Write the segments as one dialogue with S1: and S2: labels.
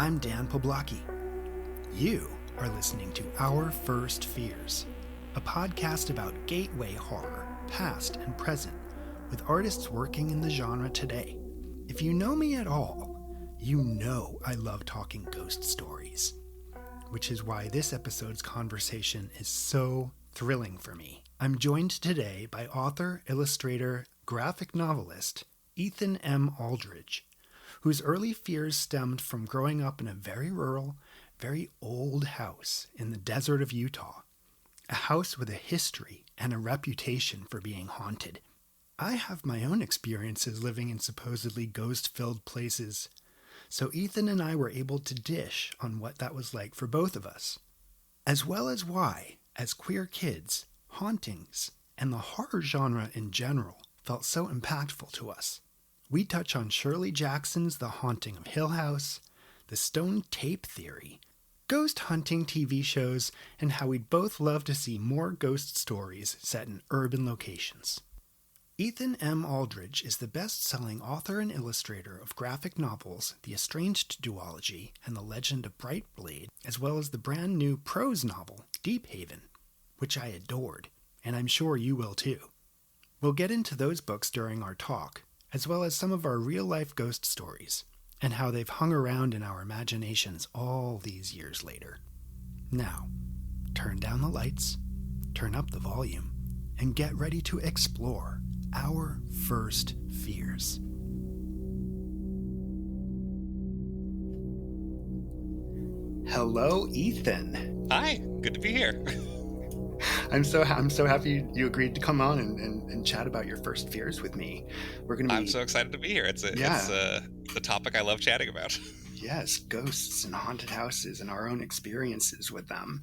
S1: I'm Dan Poblocki. You are listening to Our First Fears, a podcast about gateway horror, past and present, with artists working in the genre today. If you know me at all, you know I love talking ghost stories, which is why this episode's conversation is so thrilling for me. I'm joined today by author, illustrator, graphic novelist Ethan M. Aldridge, whose early fears stemmed from growing up in a very rural, very old house in the desert of Utah, a house with a history and a reputation for being haunted. I have my own experiences living in supposedly ghost-filled places, so Ethan and I were able to dish on what that was like for both of us, as well as why, as queer kids, hauntings and the horror genre in general felt so impactful to us. We touch on Shirley Jackson's The Haunting of Hill House, the stone tape theory, ghost hunting TV shows, and how we'd both love to see more ghost stories set in urban locations. Ethan M. Aldridge is the best-selling author and illustrator of graphic novels The Estranged duology and The Legend of Brightblade, as well as the brand new prose novel Deephaven, which I adored, and I'm sure you will too. We'll get into those books during our talk, as well as some of our real-life ghost stories, and how they've hung around in our imaginations all these years later. Now, turn down the lights, turn up the volume, and get ready to explore our first fears. Hello, Ethan.
S2: Hi, good to be here.
S1: I'm so happy you agreed to come on and chat about your first fears with me.
S2: I'm so excited to be here. It's the topic I love chatting about.
S1: Yes, ghosts and haunted houses and our own experiences with them.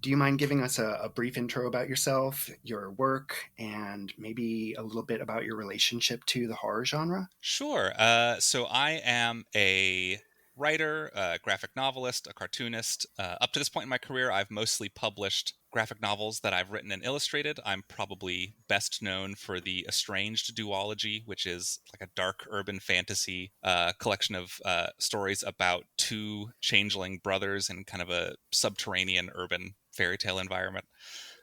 S1: Do you mind giving us a brief intro about yourself, your work, and maybe a little bit about your relationship to the horror genre?
S2: Sure. So I am a writer, a graphic novelist, a cartoonist. Up to this point in my career, I've mostly published graphic novels that I've written and illustrated. I'm probably best known for the Estranged duology, which is like a dark urban fantasy collection of stories about two changeling brothers in kind of a subterranean urban fairy tale environment.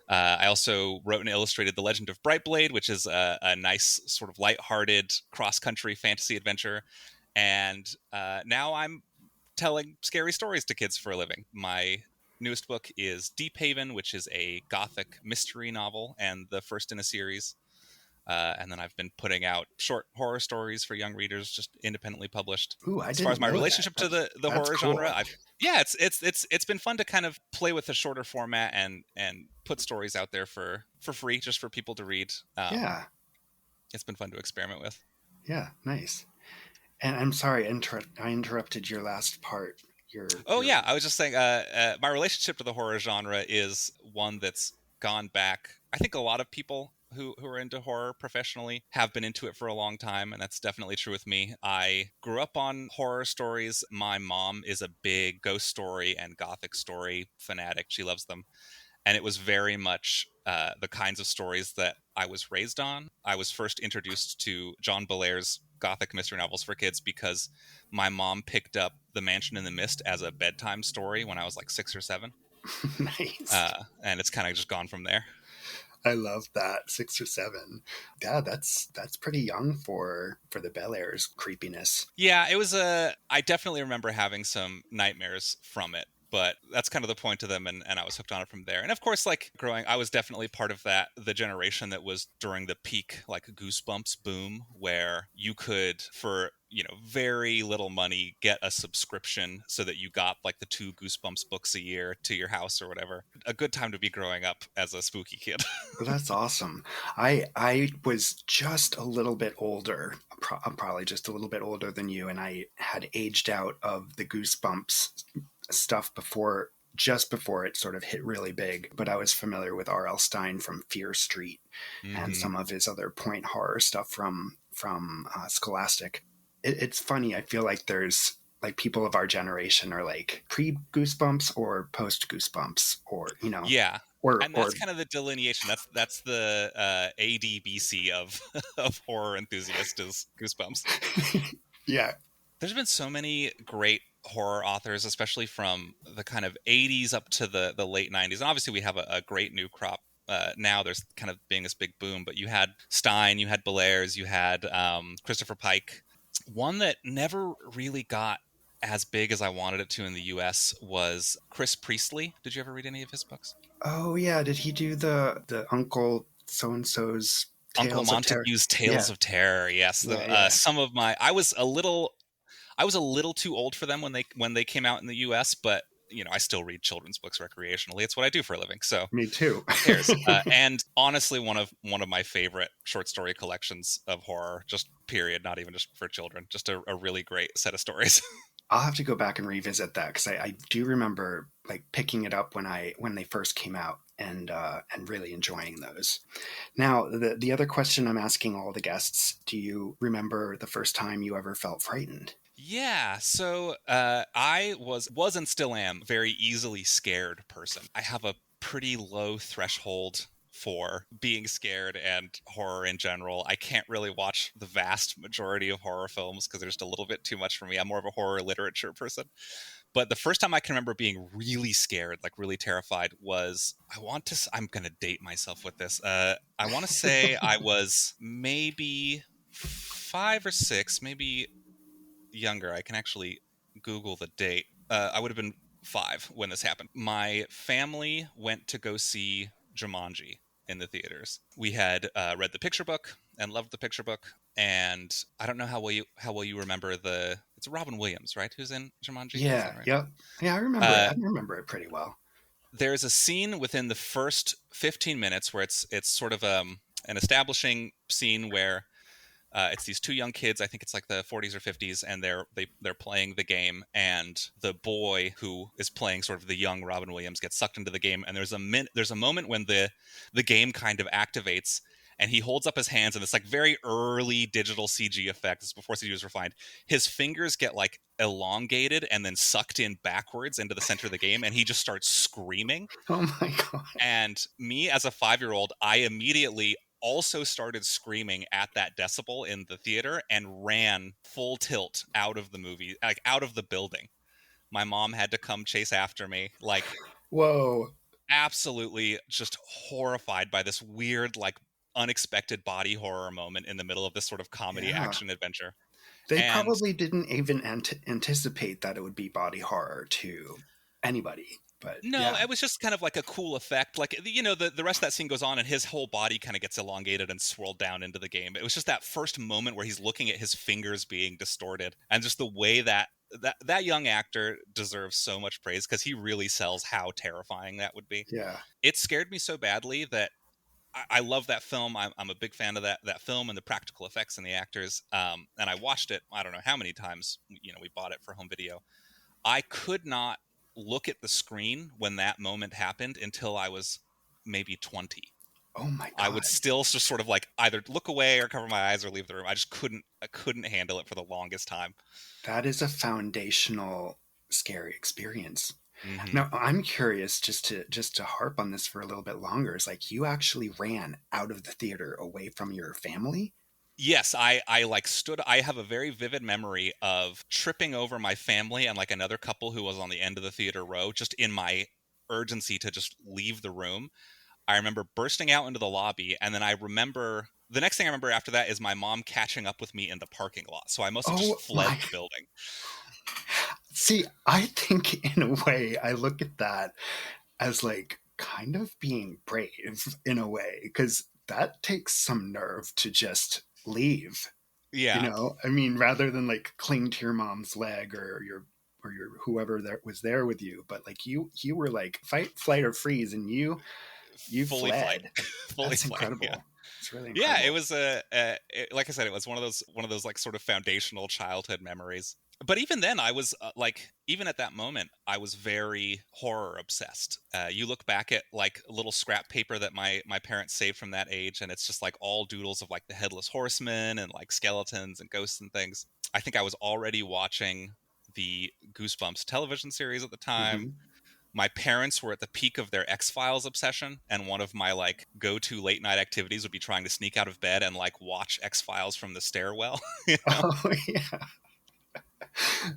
S2: I also wrote and illustrated The Legend of Brightblade, which is a nice sort of lighthearted cross-country fantasy adventure. And now I'm telling scary stories to kids for a living. My newest book is Deephaven, which is a gothic mystery novel and the first in a series. And then I've been putting out short horror stories for young readers, just independently published.
S1: Ooh, I
S2: as far as
S1: didn't
S2: my
S1: know
S2: relationship
S1: that.
S2: to the horror
S1: cool.
S2: genre, it's been fun to kind of play with a shorter format and put stories out there for free, just for people to read.
S1: Yeah.
S2: It's been fun to experiment with.
S1: Yeah, nice. And I'm sorry, I interrupted your last part.
S2: Yeah, I was just saying, my relationship to the horror genre is one that's gone back. I think a lot of people who are into horror professionally have been into it for a long time, and that's definitely true with me. I grew up on horror stories. My mom is a big ghost story and gothic story fanatic. She loves them. And it was very much the kinds of stories that I was raised on. I was first introduced to John Belair's gothic mystery novels for kids because my mom picked up The Mansion in the Mist as a bedtime story when I was like 6 or 7.
S1: Nice.
S2: And it's kind of just gone from there.
S1: I love that, 6 or 7. Yeah, that's pretty young for the Bel Air's creepiness.
S2: Yeah, it was I definitely remember having some nightmares from it, but that's kind of the point of them, and I was hooked on it from there. And of course, like growing, I was definitely part of the generation that was during the peak like Goosebumps boom, where you could, for very little money, get a subscription so that you got like the 2 Goosebumps books a year to your house or whatever. A good time to be growing up as a spooky kid.
S1: That's awesome. I was just a little bit older, probably just a little bit older than you, and I had aged out of the Goosebumps stuff just before it sort of hit really big. But I was familiar with R.L. Stine from Fear Street and some of his other point horror stuff from Scholastic. It's funny. I feel like there's like people of our generation are like pre-Goosebumps or post-Goosebumps, or
S2: Yeah. And that's
S1: or
S2: kind of the delineation. That's the ADBC of horror enthusiast is Goosebumps.
S1: yeah.
S2: There's been so many great horror authors, especially from the kind of 80s up to the late 90s. And obviously we have a great new crop. Now there's kind of being this big boom, but you had Stein, you had Bellairs, you had Christopher Pike. One that never really got as big as I wanted it to in the US was Chris Priestley. Did you ever read any of his books?
S1: Oh yeah, did he do the Uncle So and So's
S2: Uncle
S1: Tales of Terror?
S2: Montague's
S1: Yeah,
S2: Tales of Terror. Yes,
S1: yeah, yeah.
S2: some of my I was a little too old for them when they came out in the U.S., but I still read children's books recreationally. It's what I do for a living. So
S1: Me too.
S2: who cares? And honestly, one of my favorite short story collections of horror, just period, not even just for children, just a really great set of stories.
S1: I'll have to go back and revisit that because I do remember like picking it up when they first came out and really enjoying those. Now, the other question I'm asking all the guests: do you remember the first time you ever felt frightened?
S2: Yeah, so I was and still am a very easily scared person. I have a pretty low threshold for being scared and horror in general. I can't really watch the vast majority of horror films because they're just a little bit too much for me. I'm more of a horror literature person. But the first time I can remember being really scared, like really terrified, was I'm going to date myself with this. I want to say I was maybe 5 or 6, maybe younger. I can actually Google the date. I would have been 5 when this happened. My family went to go see Jumanji in the theaters. We had read the picture book and loved the picture book. And I don't know how well you remember it's Robin Williams, right? Who's in Jumanji? Is
S1: Yeah,
S2: that right?
S1: yep. Yeah, I remember it.
S2: Uh,
S1: I remember it pretty well.
S2: there's a scene within the first 15 minutes where it's sort of an establishing scene where it's these two young kids. I think it's like the 40s or 50s, and they're playing the game. And the boy who is playing sort of the young Robin Williams gets sucked into the game. And there's a moment when the game kind of activates, and he holds up his hands, and it's like very early digital CG effects before CG was refined. His fingers get like elongated and then sucked in backwards into the center of the game, and he just starts screaming.
S1: Oh my god.
S2: And me as a 5-year-old, I immediately also started screaming at that decibel in the theater and ran full tilt out of the movie, like out of the building. My mom had to come chase after me, like
S1: Whoa.
S2: absolutely just horrified by this weird, like unexpected body horror moment in the middle of this sort of comedy
S1: Yeah.
S2: action adventure.
S1: They
S2: And
S1: probably didn't even anticipate that it would be body horror to anybody. But
S2: no,
S1: yeah,
S2: it was just kind of like a cool effect. Like, the rest of that scene goes on and his whole body kind of gets elongated and swirled down into the game. It was just that first moment where he's looking at his fingers being distorted, and just the way that young actor deserves so much praise because he really sells how terrifying that would be.
S1: yeah.
S2: It scared me so badly that I love that film. I'm a big fan of that film and the practical effects and the actors. And I watched it, I don't know how many times. We bought it for home video. I could not look at the screen when that moment happened until I was maybe 20.
S1: Oh my
S2: I would
S1: god.
S2: still just sort of like either look away or cover my eyes or leave the room. I couldn't handle it for the longest time.
S1: That is a foundational scary experience.
S2: Hmm.
S1: Now, I'm curious just to harp on this for a little bit longer. Is like you actually ran out of the theater away from your family?
S2: Yes, I like stood. I have a very vivid memory of tripping over my family and like another couple who was on the end of the theater row, just in my urgency to just leave the room. I remember bursting out into the lobby, and then I remember the next thing I remember after that is my mom catching up with me in the parking lot. So I must have just
S1: Oh
S2: fled
S1: my.
S2: the building.
S1: See, I think in a way I look at that as like kind of being brave in a way because that takes some nerve to just leave.
S2: Yeah,
S1: I mean, rather than like cling to your mom's leg or your whoever that was there with you, but like you were like fight, flight, or freeze, and you
S2: fully flight,
S1: fled.
S2: fully
S1: That's
S2: flight. Yeah.
S1: incredible. It's really
S2: Yeah, it
S1: incredible.
S2: was like I said, it was one of those like sort of foundational childhood memories. But even then, I was like, even at that moment, I was very horror obsessed. You look back at like a little scrap paper that my parents saved from that age, and it's just like all doodles of like the headless horseman and like skeletons and ghosts and things. I think I was already watching the Goosebumps television series at the time.
S1: Hmm.
S2: My parents were at the peak of their X-Files obsession, and one of my like go-to late night activities would be trying to sneak out of bed and like watch X-Files from the stairwell.
S1: Oh yeah.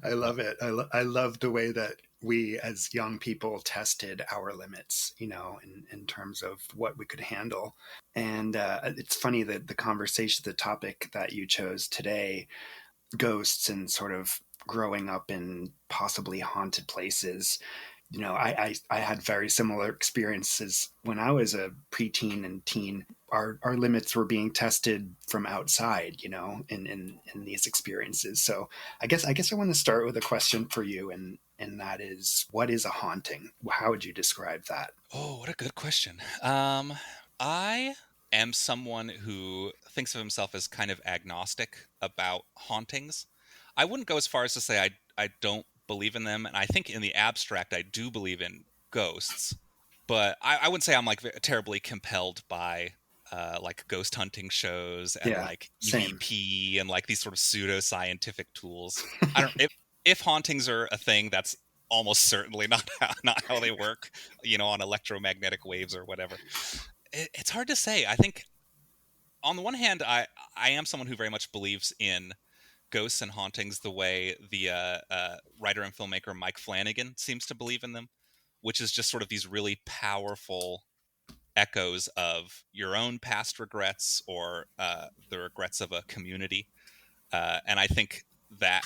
S1: I love it. I love the way that we as young people tested our limits, in terms of what we could handle. And it's funny that the conversation, the topic that you chose today, ghosts and sort of growing up in possibly haunted places. I had very similar experiences when I was a preteen and teen. Our limits were being tested from outside, in these experiences. So I guess I want to start with a question for you, and that is, what is a haunting? How would you describe that?
S2: Oh, what a good question. I am someone who thinks of himself as kind of agnostic about hauntings. I wouldn't go as far as to say I don't believe in them, and I think in the abstract I do believe in ghosts, but I wouldn't say I'm like terribly compelled by like ghost hunting shows and
S1: Yeah,
S2: like
S1: same.
S2: EVP and like these sort of pseudo scientific tools. I don't if hauntings are a thing, that's almost certainly not how they work, on electromagnetic waves or whatever. It's hard to say. I think on the one hand, I am someone who very much believes in ghosts and hauntings the way the writer and filmmaker Mike Flanagan seems to believe in them, which is just sort of these really powerful echoes of your own past regrets or the regrets of a community. And that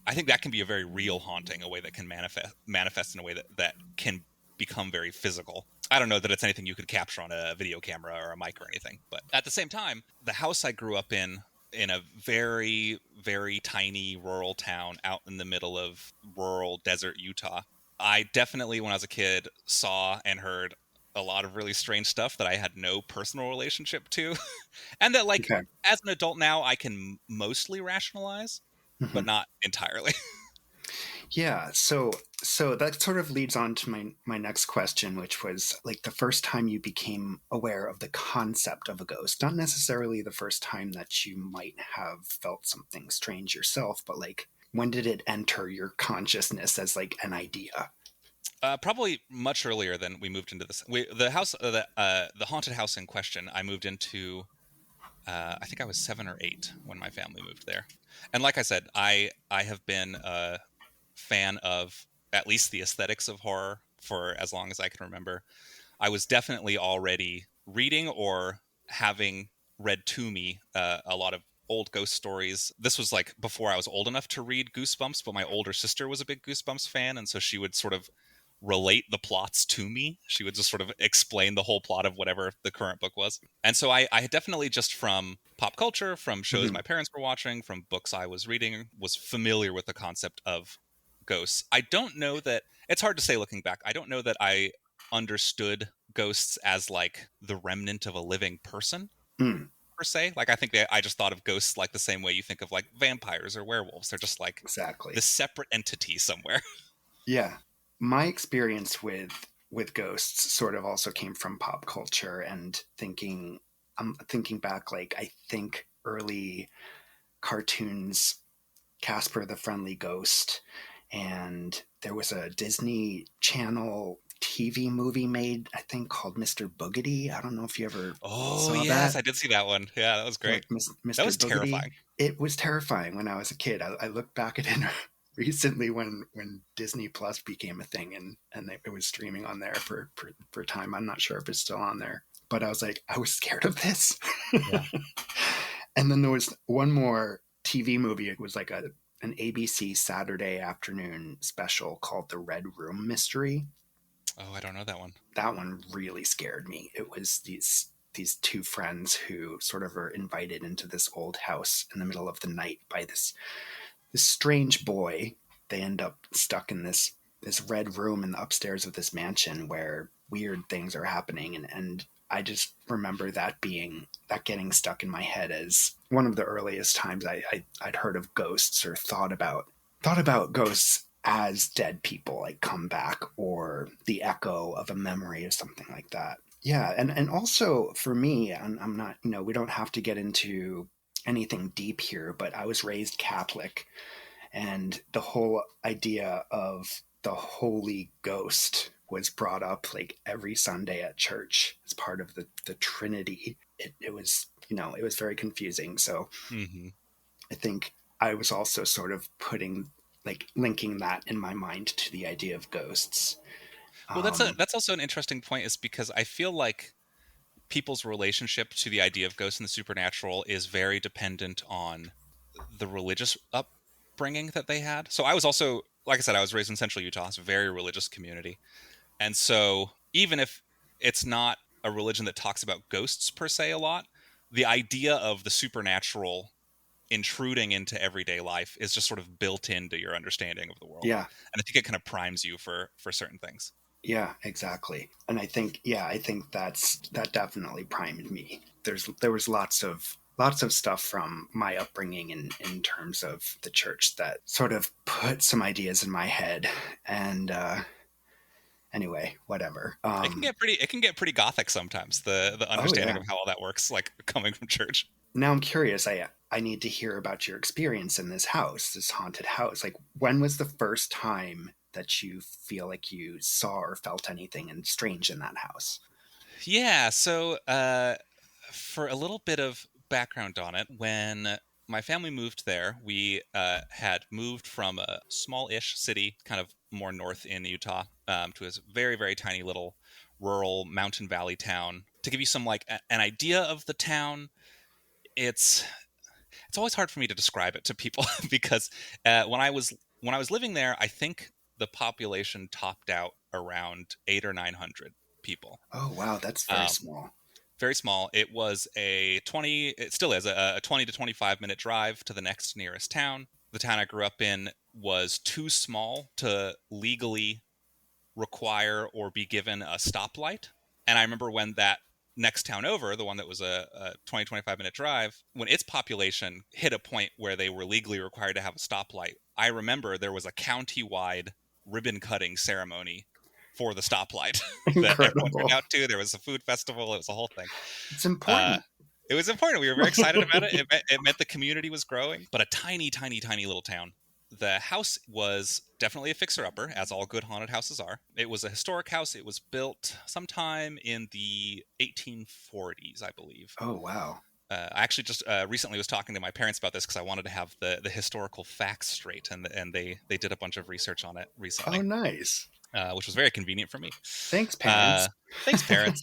S2: I think that can be a very real haunting, a way that can manifest in a way that can become very physical. I don't know that it's anything you could capture on a video camera or a mic or anything, but at the same time, the house I grew up in a very, very tiny rural town out in the middle of rural desert Utah. I definitely, when I was a kid, saw and heard a lot of really strange stuff that I had no personal relationship to. And that, like,
S1: Okay.
S2: as an adult now, I can mostly rationalize, but
S1: Mhm.
S2: not entirely.
S1: Yeah, so that sort of leads on to my next question, which was like the first time you became aware of the concept of a ghost. Not necessarily the first time that you might have felt something strange yourself, but like, when did it enter your consciousness as like an idea?
S2: Probably much earlier than we moved into this. The house, the haunted house in question, I moved into. I think I was 7 or 8 when my family moved there, and like I said, I have been a fan of at least the aesthetics of horror for as long as I can remember. I was definitely already reading or having read to me a lot of old ghost stories. This was like before I was old enough to read Goosebumps, but my older sister was a big Goosebumps fan, and so she would sort of relate the plots to me. She would just sort of explain the whole plot of whatever the current book was. And so I had definitely, just from pop culture, from shows
S1: Hmm.
S2: my parents were watching, from books I was reading, was familiar with the concept of ghosts. I don't know that it's hard to say looking back. I don't know that I understood ghosts as like the remnant of a living person
S1: Mm,
S2: per se. Like, I think I just thought of ghosts like the same way you think of like vampires or werewolves. They're just like
S1: exactly.
S2: this separate entity somewhere.
S1: Yeah. My experience with ghosts sort of also came from pop culture and thinking. I'm thinking back, like, I think early cartoons, Casper the Friendly Ghost, and there was a Disney Channel TV movie made, I think, called Mr. Boogedy. I don't know if you ever
S2: Oh
S1: saw
S2: yes,
S1: that.
S2: I did see that one. Yeah, that was great.
S1: Like
S2: That
S1: Mr.
S2: was
S1: Boogedy.
S2: terrifying.
S1: It was terrifying when I was a kid. I looked back at it recently when Disney Plus became a thing, and it was streaming on there for time. I'm not sure if it's still on there, but I was like, I was scared of this.
S2: Yeah.
S1: And then there was one more TV movie. It was like an ABC Saturday afternoon special called The Red Room Mystery.
S2: Oh, I don't know that one.
S1: That one really scared me. It was these two friends who sort of are invited into this old house in the middle of the night by this strange boy. They end up stuck in this red room in the upstairs of this mansion where weird things are happening, and I just remember that getting stuck in my head as one of the earliest times I'd heard of ghosts or thought about ghosts as dead people, like come back, or the echo of a memory or something like that. Yeah, and also for me, I'm not, we don't have to get into anything deep here, but I was raised Catholic, and the whole idea of the Holy Ghost was brought up like every Sunday at church as part of the Trinity. It was, it was very confusing. So
S2: Hmm.
S1: I think I was also sort of putting like linking that in my mind to the idea of ghosts.
S2: Well,
S1: Um,
S2: that's also an interesting point, is because I feel like people's relationship to the idea of ghosts and the supernatural is very dependent on the religious upbringing that they had. So I was also, like I said, I was raised in Central Utah. It's a very religious community. And so even if it's not a religion that talks about ghosts per se a lot, the idea of the supernatural intruding into everyday life is just sort of built into your understanding of the world.
S1: yeah,
S2: And I think it kind of primes you for certain things.
S1: yeah, exactly. And I think that definitely primed me. There was lots of stuff from my upbringing in terms of the church that sort of put some ideas in my head. And anyway, whatever.
S2: It can get pretty gothic sometimes, the
S1: Oh
S2: understanding
S1: yeah.
S2: of how all that works, like coming from church.
S1: Now I'm curious. I need to hear about your experience in this house, this haunted house. Like, when was the first time that you feel like you saw or felt anything and strange in that house?
S2: Yeah, so for a little bit of background on it, when my family moved there, we had moved from a small-ish city, kind of more north in Utah, to this very, very tiny little rural mountain valley town. To give you some like an idea of the town, it's it's always hard for me to describe it to people because when I was living there, I think the population topped out around 8 or 900 people.
S1: Oh wow, that's very
S2: Um,
S1: small.
S2: very small. It was it still is a 20 to 25-minute drive to the next nearest town. The town I grew up in was too small to legally require or be given a stoplight. And I remember when that next town over, the one that was a 20, 25-minute drive, when its population hit a point where they were legally required to have a stoplight, I remember there was a county-wide ribbon cutting ceremony for the stoplight that everyone turned
S1: Incredible.
S2: out to. There was a food festival. It was a whole thing.
S1: It's
S2: Uh,
S1: important.
S2: it was important. We were very excited about it. It meant the community was growing, but a tiny, tiny, tiny little town. The house was definitely a fixer-upper, as all good haunted houses are. It was a historic house. It was built sometime in the 1840s, I believe.
S1: Oh wow.
S2: I actually just recently was talking to my parents about this because I wanted to have the historical facts straight, and they did a bunch of research on it
S1: Oh
S2: recently,
S1: nice.
S2: which was very convenient for me.
S1: Thanks,
S2: Uh,
S1: parents.
S2: thanks, parents.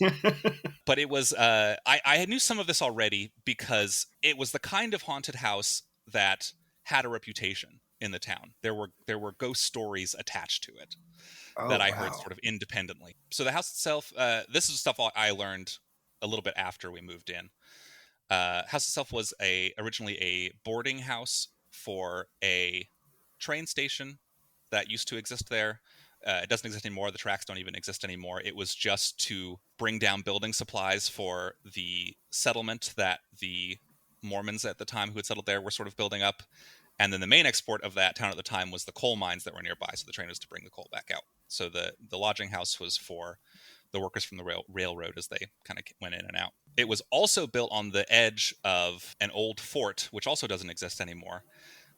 S2: But it was I knew some of this already because it was the kind of haunted house that had a reputation in the town. There were ghost stories attached to it that
S1: Oh
S2: I heard
S1: wow.
S2: sort of independently. So the house itself, this is stuff I learned a little bit after we moved in. House itself was originally a boarding house for a train station that used to exist there. It doesn't exist anymore. The tracks don't even exist anymore. It was just to bring down building supplies for the settlement that the Mormons at the time who had settled there were sort of building up. And then the main export of that town at the time was the coal mines that were nearby. So the train was to bring the coal back out. So the lodging house was for the workers from the railroad as they kind of went in and out. It was also built on the edge of an old fort, which also doesn't exist anymore,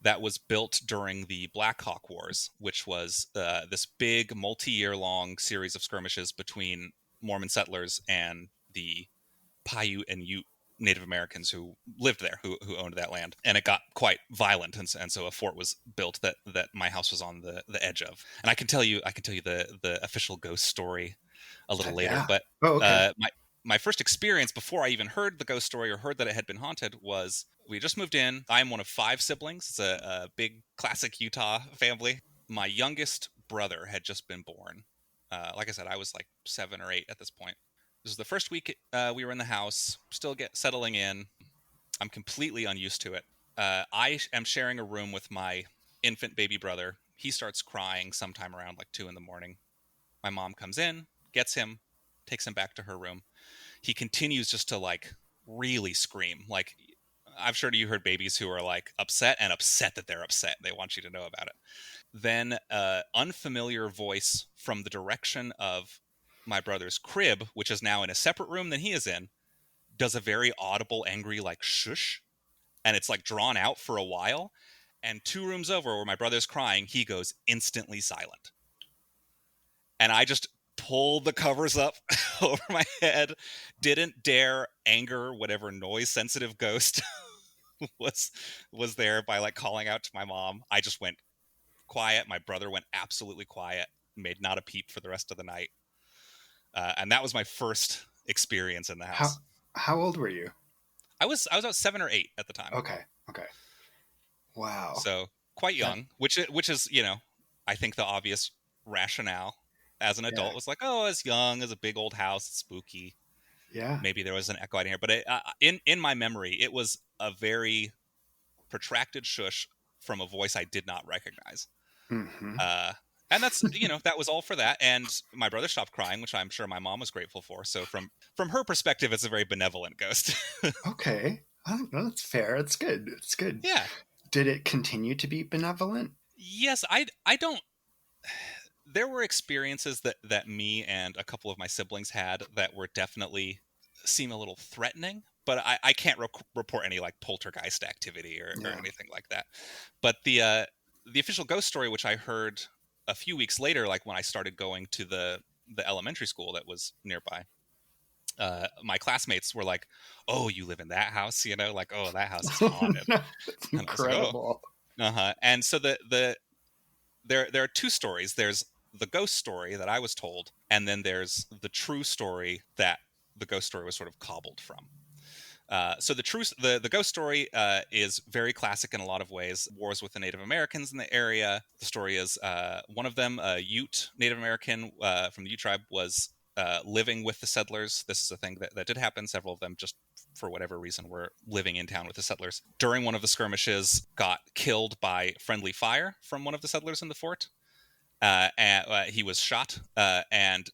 S2: that was built during the Black Hawk Wars, which was this big multi-year long series of skirmishes between Mormon settlers and the Paiute and Ute Native Americans who lived there, who owned that land, and it got quite violent, and so a fort was built that my house was on the edge of. And I can tell you the official ghost story a little later,
S1: Yeah.
S2: but
S1: Oh okay.
S2: My first experience before I even heard the ghost story or heard that it had been haunted was we just moved in. I'm one of 5 siblings. It's a big classic Utah family. My youngest brother had just been born. Like I said, I was like 7 or 8 at this point. This was the first week we were in the house, still settling in. I'm completely unused to it. I am sharing a room with my infant baby brother. He starts crying sometime around like 2 in the morning. My mom comes in, gets him, takes him back to her room. He continues just to like really scream. Like I'm sure you heard babies who are like upset and upset that they're upset. They want you to know about it. Then unfamiliar voice from the direction of my brother's crib, which is now in a separate room than he is in, does a very audible, angry like shush, and it's like drawn out for a while. And 2 rooms over, where my brother's crying, he goes instantly silent. And I just pulled the covers up over my head, didn't dare anger whatever noise sensitive ghost was was there by like calling out to my mom. I just went quiet. My brother went absolutely quiet, made not a peep for the rest of the night. And that was my first experience in the house.
S1: How old were you?
S2: I was about 7 or 8 at the time.
S1: Okay. Wow.
S2: So quite young, which is, I think the obvious rationale as an adult was like, oh, as young as a big old house, it's spooky.
S1: Yeah.
S2: Maybe there was an echo in here, but in my memory, it was a very protracted shush from a voice I did not recognize.
S1: Mm-hmm.
S2: And that's, that was all for that. And my brother stopped crying, which I'm sure my mom was grateful for. So from her perspective, it's a very benevolent ghost.
S1: Okay. That's fair. It's good.
S2: Yeah.
S1: Did it continue to be benevolent?
S2: Yes, I don't. There were experiences that me and a couple of my siblings had that were definitely seem a little threatening, but I can't report any like poltergeist activity or anything like that. But the official ghost story, which I heard a few weeks later, like when I started going to the elementary school that was nearby, my classmates were like, "Oh, you live in that house?" Like, "Oh, that house is haunted."
S1: That's incredible.
S2: And I was like, "Oh, And so there are two stories. There's the ghost story that I was told, and then there's the true story that the ghost story was sort of cobbled from. So the ghost story is very classic in a lot of ways. Wars with the Native Americans in the area. The story is one of them, a Ute Native American from the Ute tribe, was living with the settlers. This is a thing that did happen. Several of them, just for whatever reason, were living in town with the settlers. During one of the skirmishes, got killed by friendly fire from one of the settlers in the fort. And he was shot, and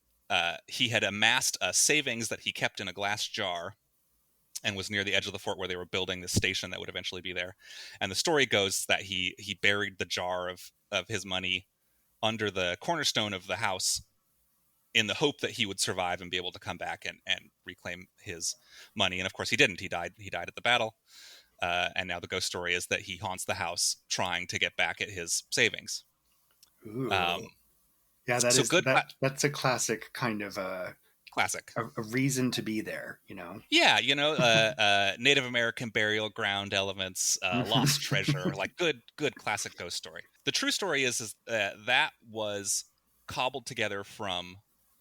S2: he had amassed savings that he kept in a glass jar and was near the edge of the fort where they were building this station that would eventually be there. And the story goes that he buried the jar of his money under the cornerstone of the house in the hope that he would survive and be able to come back and reclaim his money. And of course he didn't. He died at the battle. And now the ghost story is that he haunts the house trying to get back at his savings.
S1: Ooh. Yeah, that's a classic kind of
S2: classic.
S1: A reason to be there,
S2: Yeah, Native American burial ground elements, lost treasure, like good classic ghost story. The true story is that was cobbled together from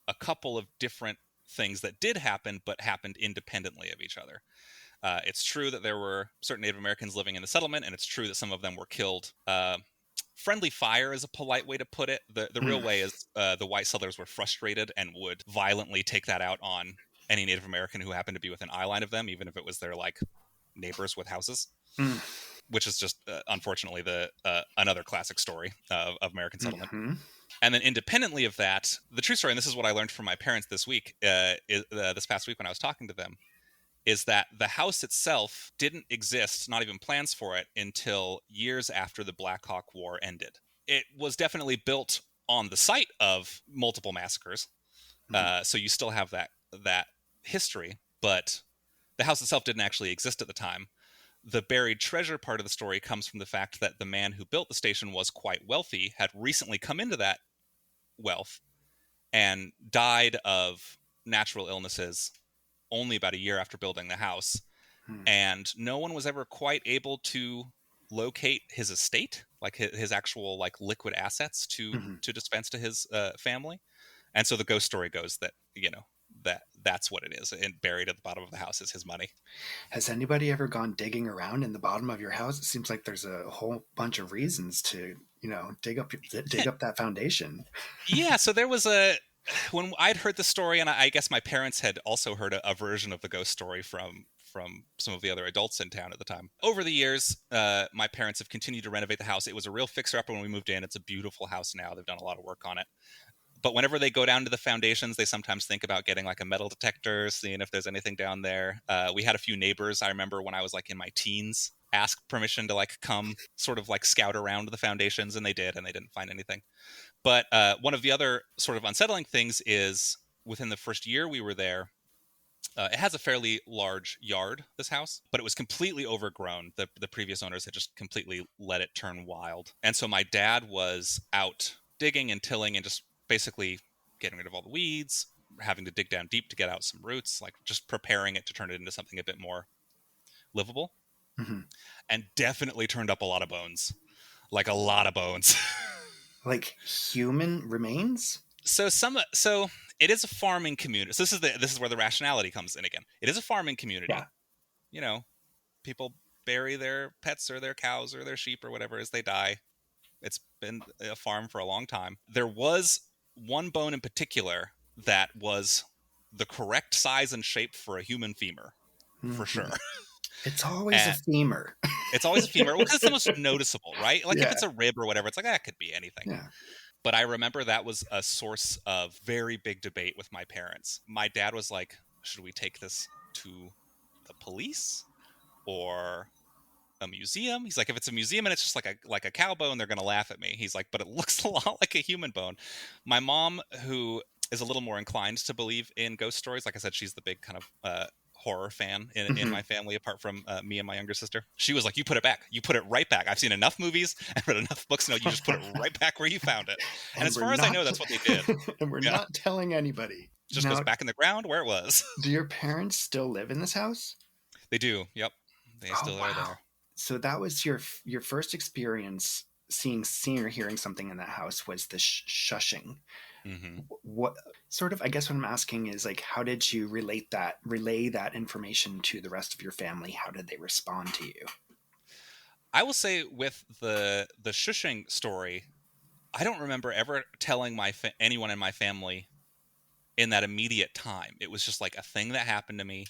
S2: a couple of different things that did happen, but happened independently of each other. It's true that there were certain Native Americans living in the settlement, and it's true that some of them were killed. Friendly fire is a polite way to put it. The real way is the white settlers were frustrated and would violently take that out on any Native American who happened to be within eye line of them, even if it was their like neighbors with houses, which is just unfortunately another classic story of American settlement. Mm-hmm. And then independently of that, the true story, and this is what I learned from my parents this week, this past week when I was talking to them, is that the house itself didn't exist, not even plans for it, until years after the Black Hawk War ended. It was definitely built on the site of multiple massacres, so you still have that history, but the house itself didn't actually exist at the time. The buried treasure part of the story comes from the fact that the man who built the station was quite wealthy, had recently come into that wealth, and died of natural illnesses only about a year after building the house. And no one was ever quite able to locate his estate, like his actual like liquid assets to dispense to his family. And so the ghost story goes that that's what it is, and buried at the bottom of the house is his money.
S1: Has anybody ever gone digging around in the bottom of your house? It seems like there's a whole bunch of reasons to dig up that foundation.
S2: Yeah, so there was when I'd heard the story, and I guess my parents had also heard a version of the ghost story from some of the other adults in town at the time. Over the years, my parents have continued to renovate the house. It was a real fixer-upper when we moved in. It's a beautiful house now. They've done a lot of work on it. But whenever they go down to the foundations, they sometimes think about getting like a metal detector, seeing if there's anything down there. We had a few neighbors, I remember when I was like in my teens, ask permission to like come sort of like scout around the foundations, and they did, and they didn't find anything. But one of the other sort of unsettling things is within the first year we were there, it has a fairly large yard, this house, but it was completely overgrown. The previous owners had just completely let it turn wild. And so my dad was out digging and tilling and just basically getting rid of all the weeds, having to dig down deep to get out some roots, like just preparing it to turn it into something a bit more livable. And definitely turned up a lot of bones, like a lot of bones.
S1: Like human remains?
S2: So it is a farming community. So this is where the rationality comes in again. It is a farming
S1: Yeah.
S2: community. You know, people bury their pets or their cows or their sheep or whatever as they die. It's been a farm for a long time. There was one bone in particular that was the correct size and shape for a human femur, for
S1: Hmm.
S2: sure.
S1: It's always a
S2: And
S1: femur.
S2: it's always a femur, well, because it's the most noticeable, right? Like if
S1: Yeah.
S2: it's a rib or whatever, it's like that could be anything.
S1: Yeah.
S2: But I remember that was a source of very big debate with my parents. My dad was like, should we take this to the police or a museum? He's like, if it's a museum and it's just like a cow bone, they're gonna laugh at me. He's like, but it looks a lot like a human bone. My mom, who is a little more inclined to believe in ghost stories, like I said, she's the big kind of horror fan in
S1: Hmm.
S2: my family, apart from me and my younger sister. She was like, you put it back, you put it right back. I've seen enough movies and read enough books to know you just put it right back where you found it. And
S1: And
S2: as
S1: we're
S2: far as I
S1: not
S2: know, that's what they did.
S1: and we're
S2: Yeah,
S1: not telling anybody.
S2: just goes
S1: Now,
S2: back in the ground where it was.
S1: do your parents still live in this house?
S2: They do. Yep, they
S1: Oh
S2: still are
S1: wow.
S2: there.
S1: So that was your first experience seeing or hearing something in that house was the shushing.
S2: Hmm.
S1: What sort of, I guess what I'm asking is like, how did you relay that information to the rest of your family? How did they respond to you?
S2: I will say with the shushing story, I don't remember ever telling anyone in my family in that immediate time. It was just like a thing that happened to me.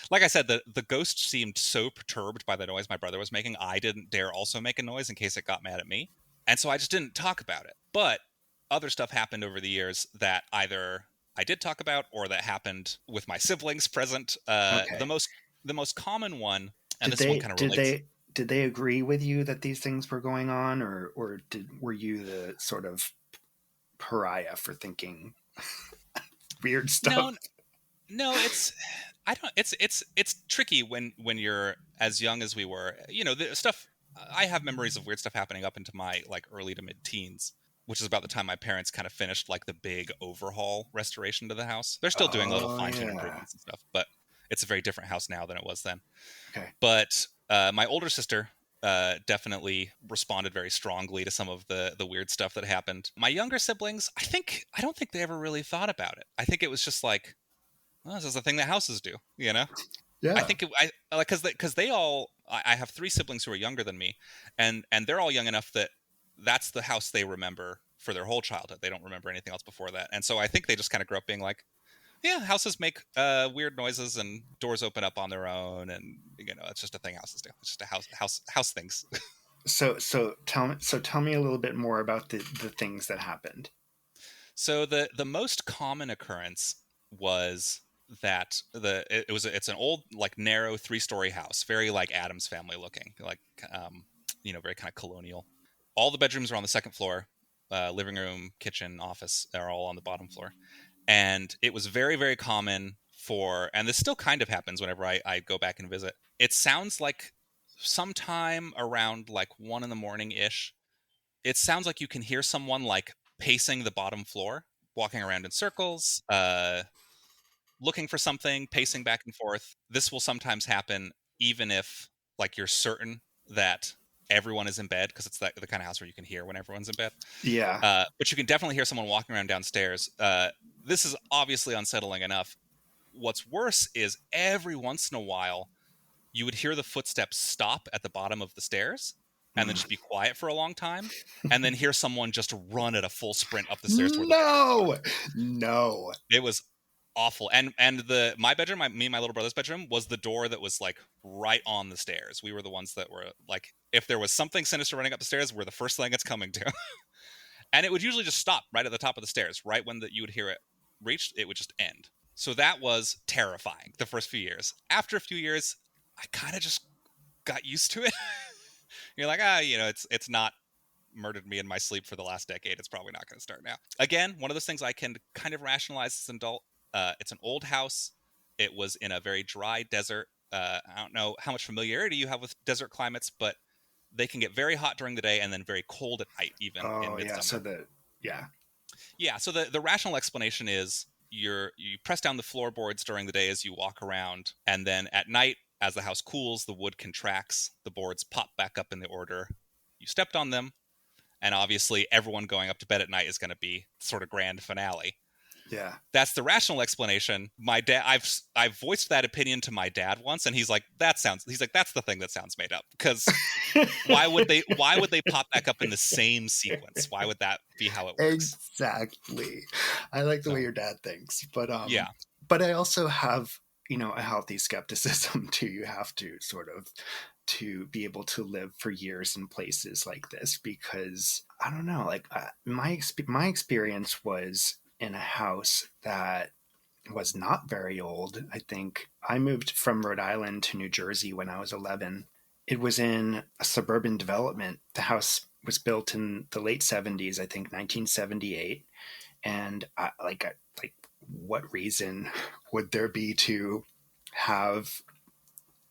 S2: Like I said, the ghost seemed so perturbed by the noise my brother was making, I didn't dare also make a noise in case it got mad at me. And so I just didn't talk about it. But other stuff happened over the years that either I did talk about or that happened with my siblings present.
S1: Okay.
S2: The most common one, and
S1: Did
S2: this one
S1: they
S2: kind of
S1: did
S2: relates.
S1: they did they agree with you that these things were going on, or were you the sort of pariah for thinking weird stuff?
S2: No, no, I don't. It's tricky when you're as young as we were. You know, the stuff. I have memories of weird stuff happening up into my like early to mid teens, which is about the time my parents kind of finished like the big overhaul restoration to the house. They're still doing little
S1: Oh
S2: fine tune
S1: yeah.
S2: improvements and stuff, but it's a very different house now than it was then.
S1: Okay.
S2: But my older sister definitely responded very strongly to some of the weird stuff that happened. My younger siblings, I don't think they ever really thought about it. I think it was just like, well, this is the thing that houses do, you know. I
S1: Yeah.
S2: think I like because they all. I have three siblings who are younger than me, and they're all young enough that that's the house they remember for their whole childhood. They don't remember anything else before that, and so I think they just kind of grew up being like, yeah, houses make weird noises and doors open up on their own, and you know, it's just a thing houses do. It's just a house things.
S1: So tell me a little bit more about the things that happened.
S2: So the most common occurrence was that it's an old like narrow 3-story house, very like Adam's family looking, like you know, very kind of colonial. All the bedrooms are on the second floor. Living room, kitchen, office are all on the bottom floor. And it was very, very common for, and this still kind of happens whenever I go back and visit. It sounds like sometime around like 1 in the morning ish, it sounds like you can hear someone like pacing the bottom floor, walking around in circles, looking for something, pacing back and forth. This will sometimes happen even if like you're certain that everyone is in bed, because it's the kind of house where you can hear when everyone's in bed.
S1: Yeah.
S2: But you can definitely hear someone walking around downstairs. This is obviously unsettling enough. What's worse is every once in a while you would hear the footsteps stop at the bottom of the stairs and then
S1: Mm.
S2: just be quiet for a long time, and then hear someone just run at a full sprint up the stairs toward the bedroom door.
S1: No. No.
S2: It was awful. And the my bedroom, me and my little brother's bedroom, was the door that was like right on the stairs. We were the ones that were like, if there was something sinister running up the stairs, we're the first thing it's coming to. And it would usually just stop right at the top of the stairs. Right when you would hear it reached, it would just end. So that was terrifying the first few years. After a few years, I kind of just got used to it. You're like, you know, it's not murdered me in my sleep for the last decade. It's probably not going to start now. Again, one of those things I can kind of rationalize as an adult. It's an old house. It was in a very dry desert. I don't know how much familiarity you have with desert climates, but they can get very hot during the day and then very cold at night, even in
S1: Oh yeah.
S2: midsummer.
S1: Yeah.
S2: Yeah, so the rational explanation is you press down the floorboards during the day as you walk around, and then at night, as the house cools, the wood contracts, the boards pop back up in the order you stepped on them, and obviously everyone going up to bed at night is going to be sort of grand finale.
S1: Yeah.
S2: That's the rational explanation. My dad, I've voiced that opinion to my dad once, and he's like, that's the thing that sounds made up. Because why would they pop back up in the same sequence? Why would that be how it works?
S1: Exactly. I like the way
S2: So
S1: your dad thinks, but
S2: yeah.
S1: I also have, a healthy skepticism too. You have to sort of to be able to live for years in places like this, because I don't know, like my experience was in a house that was not very old. I think I moved from Rhode Island to New Jersey when I was 11. It was in a suburban development. The house was built in the late 70s, I think 1978. And like, what reason would there be to have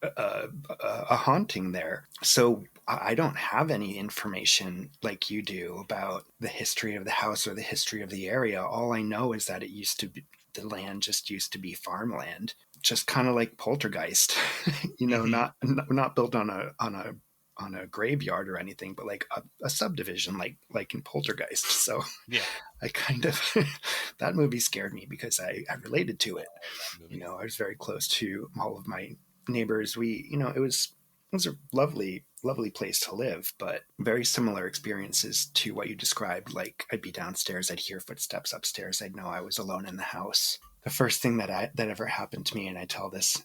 S1: a haunting there? So I don't have any information like you do about the history of the house or the history of the area. All I know is that it used to be, the land just used to be farmland, just kind of like Poltergeist,
S2: Mm-hmm.
S1: not built on a graveyard or anything, but like a subdivision, like in Poltergeist. So
S2: Yeah.
S1: I kind of that movie scared me because I related to it.
S2: Oh, that movie.
S1: I was very close to all of my neighbors. It was a lovely place to live, but very similar experiences to what you described. Like, I'd be downstairs, I'd hear footsteps upstairs, I'd know I was alone in the house. The first thing that ever happened to me, and I tell this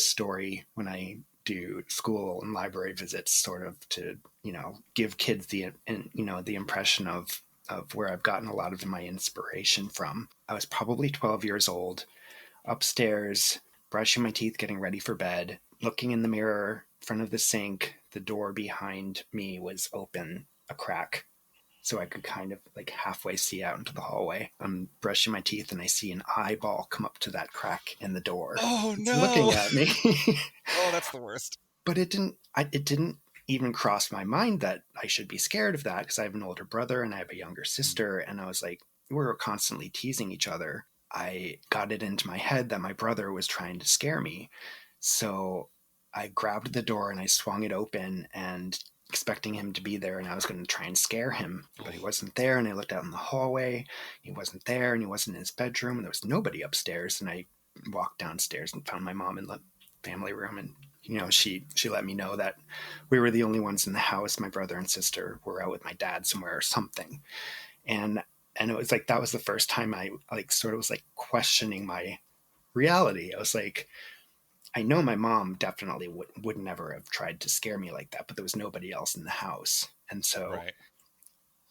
S1: story when I do school and library visits, sort of to give kids the impression of where I've gotten a lot of my inspiration from. I was probably 12 years old, upstairs, brushing my teeth, getting ready for bed, looking in the mirror in front of the sink. The door behind me was open, a crack, so I could kind of like halfway see out into the hallway. I'm brushing my teeth and I see an eyeball come up to that crack in the door.
S2: Oh
S1: It's looking
S2: no.
S1: at me.
S2: Oh, that's the worst.
S1: But it didn't even cross my mind that I should be scared of that, because I have an older brother and I have a younger sister, and I was like, we were constantly teasing each other. I got it into my head that my brother was trying to scare me. So I grabbed the door and I swung it open, and expecting him to be there, and I was going to try and scare him, but he
S2: Oh,
S1: wasn't there. And I looked out in the hallway, he wasn't there, and he wasn't in his bedroom, and there was nobody upstairs. And I walked downstairs and found my mom in the family room, and she let me know that we were the only ones in the house. My brother and sister were out with my dad somewhere or something. And it was like, that was the first time I like sort of was like questioning my reality. I was like, I know my mom definitely would never have tried to scare me like that, but there was nobody else in the house. And so
S2: right.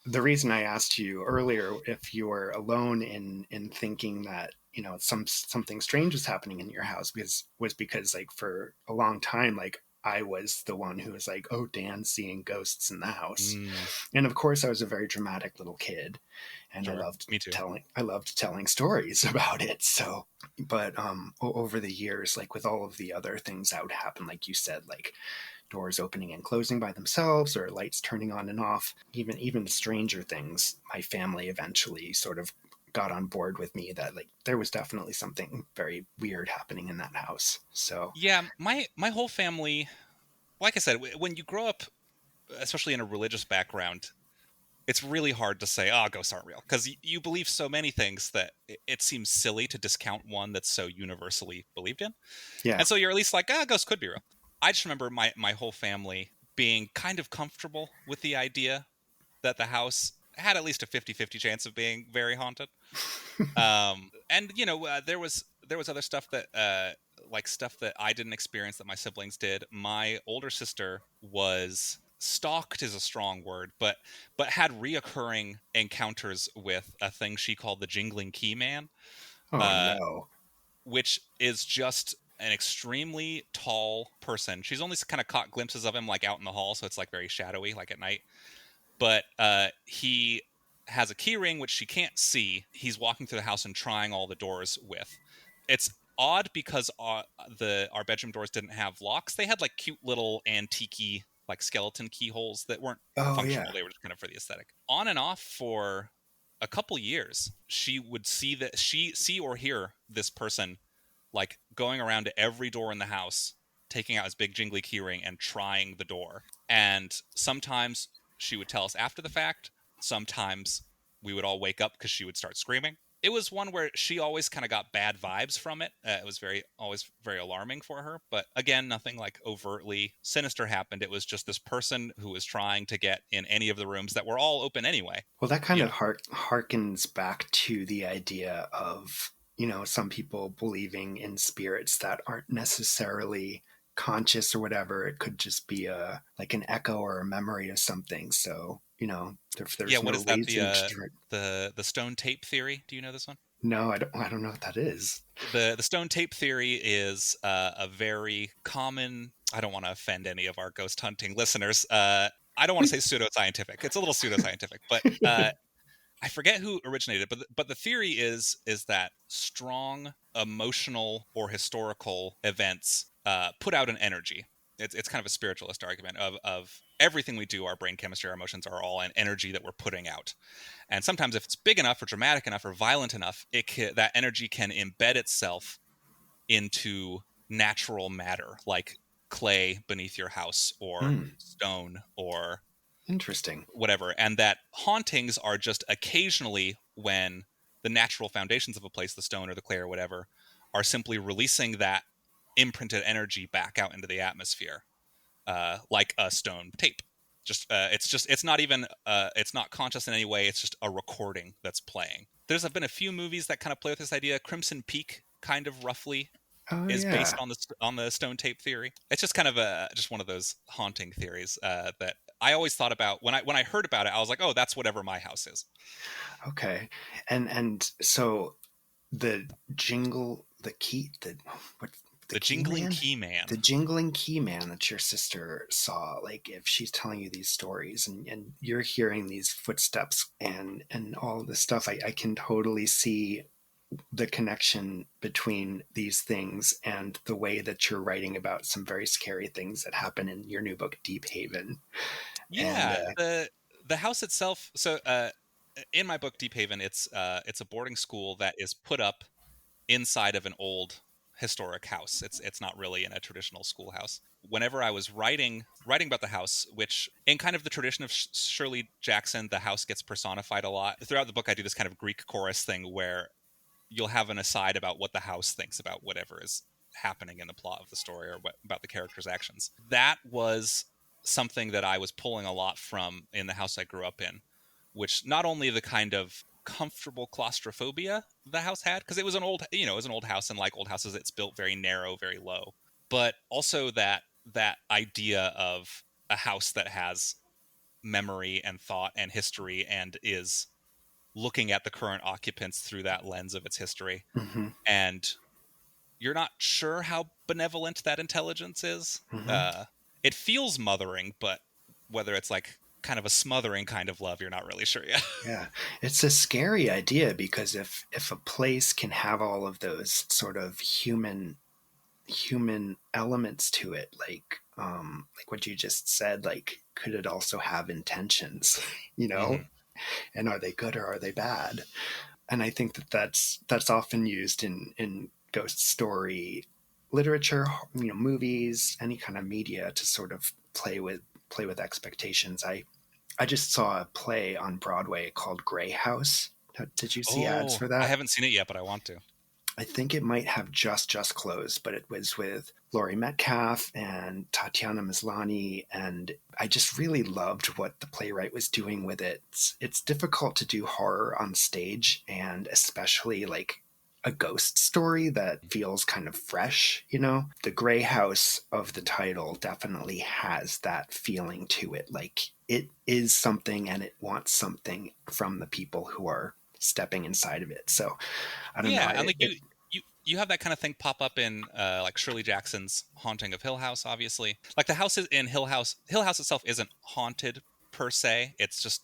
S1: the reason I asked you earlier if you were alone in thinking that something strange was happening in your house, was because like for a long time, like, I was the one who was like, oh, Dan's seeing ghosts in the house.
S2: Mm,
S1: And of course, I was a very dramatic little kid, and I
S2: sure.
S1: loved
S2: Me too.
S1: telling stories about it. So, but over the years, like with all of the other things that would happen, like you said, like doors opening and closing by themselves or lights turning on and off, even stranger things, my family eventually sort of got on board with me that like there was definitely something very weird happening in that house. So
S2: Yeah, my whole family, like I said, when you grow up, especially in a religious background, it's really hard to say, "Oh, ghosts aren't real," because you believe so many things that it seems silly to discount one that's so universally believed in.
S1: yeah.
S2: And so you're at least like, "Ah, ghosts could be real." I just remember my whole family being kind of comfortable with the idea that the house had at least a 50-50 chance of being very haunted. And there was other stuff that like stuff that I didn't experience that my siblings did. My older sister was stalked is a strong word, but had reoccurring encounters with a thing she called the Jingling Key Man,
S1: Oh
S2: uh,
S1: no.
S2: which is just an extremely tall person. She's only kind of caught glimpses of him like out in the hall, so it's like very shadowy, like at night. But he has a key ring which she can't see. He's walking through the house and trying all the doors with. It's odd because our bedroom doors didn't have locks. They had like cute little antique like skeleton keyholes that weren't
S1: Oh yeah.
S2: functional. They were just kind of for the aesthetic. On and off for a couple years, she would see or hear this person like going around to every door in the house, taking out his big jingly keyring and trying the door. And sometimes she would tell us after the fact. Sometimes we would all wake up because she would start screaming. It was one where she always kind of got bad vibes from it. It was always very alarming for her. But again, nothing like overtly sinister happened. It was just this person who was trying to get in any of the rooms that were all open anyway.
S1: Well, that kind of harkens back to the idea of, some people believing in spirits that aren't necessarily conscious or whatever. It could just be like an echo or a memory of something. So, there's
S2: what
S1: no
S2: is that?
S1: reason to...
S2: The stone tape theory. Do you know this one?
S1: No, I don't know what that is.
S2: The stone tape theory is a very common. I don't want to offend any of our ghost hunting listeners. I don't want to say pseudoscientific. It's a little pseudoscientific, but I forget who originated it. But the theory is that strong emotional or historical events put out an energy. It's kind of a spiritualist argument of everything we do. Our brain chemistry, our emotions are all an energy that we're putting out. And sometimes if it's big enough or dramatic enough or violent enough, that energy can embed itself into natural matter, like clay beneath your house or stone or
S1: interesting,
S2: whatever. And that hauntings are just occasionally when the natural foundations of a place, the stone or the clay or whatever, are simply releasing that imprinted energy back out into the atmosphere, like a stone tape. It's not even it's not conscious in any way. It's just a recording that's playing. There's been a few movies that kind of play with this idea. Crimson Peak kind of roughly is based on the stone tape theory. It's just kind of just one of those haunting theories that I always thought about when I heard about it. I was like, oh, that's whatever my house is.
S1: Okay, and so the
S2: jingling key man.
S1: The jingling key man that your sister saw, like if she's telling you these stories and you're hearing these footsteps and all of this stuff, I can totally see the connection between these things and the way that you're writing about some very scary things that happen in your new book, Deephaven.
S2: Yeah, the house itself. So in my book, Deephaven, it's a boarding school that is put up inside of an old historic house. It's not really in a traditional schoolhouse. Whenever I was writing about the house, which in kind of the tradition of Shirley Jackson, the house gets personified a lot. Throughout the book, I do this kind of Greek chorus thing where you'll have an aside about what the house thinks about whatever is happening in the plot of the story or about the character's actions. That was something that I was pulling a lot from in the house I grew up in, which not only the kind of comfortable claustrophobia the house had, because it was an old house, and like old houses, it's built very narrow, very low, but also that idea of a house that has memory and thought and history and is looking at the current occupants through that lens of its history.
S1: Mm-hmm.
S2: And you're not sure how benevolent that intelligence is.
S1: Mm-hmm.
S2: It feels mothering, but whether it's like kind of a smothering kind of love, you're not really sure yet.
S1: Yeah, it's a scary idea because if a place can have all of those sort of human elements to it, like what you just said, like could it also have intentions,
S2: Mm-hmm.
S1: and are they good or are they bad? And I think that's often used in ghost story literature, movies, any kind of media, to sort of play with expectations. I just saw a play on Broadway called Grey House. Did you see ads for that?
S2: I haven't seen it yet, but I want to.
S1: I think it might have just closed, but it was with Laurie Metcalf and Tatiana Maslany, and I just really loved what the playwright was doing with it. It's difficult to do horror on stage, and especially like a ghost story that feels kind of fresh, The Grey House of the title definitely has that feeling to it. Like it is something and it wants something from the people who are stepping inside of it. So I don't know.
S2: And like you have that kind of thing pop up in like Shirley Jackson's Haunting of Hill House, obviously. Like the houses in Hill House itself isn't haunted per se. It's just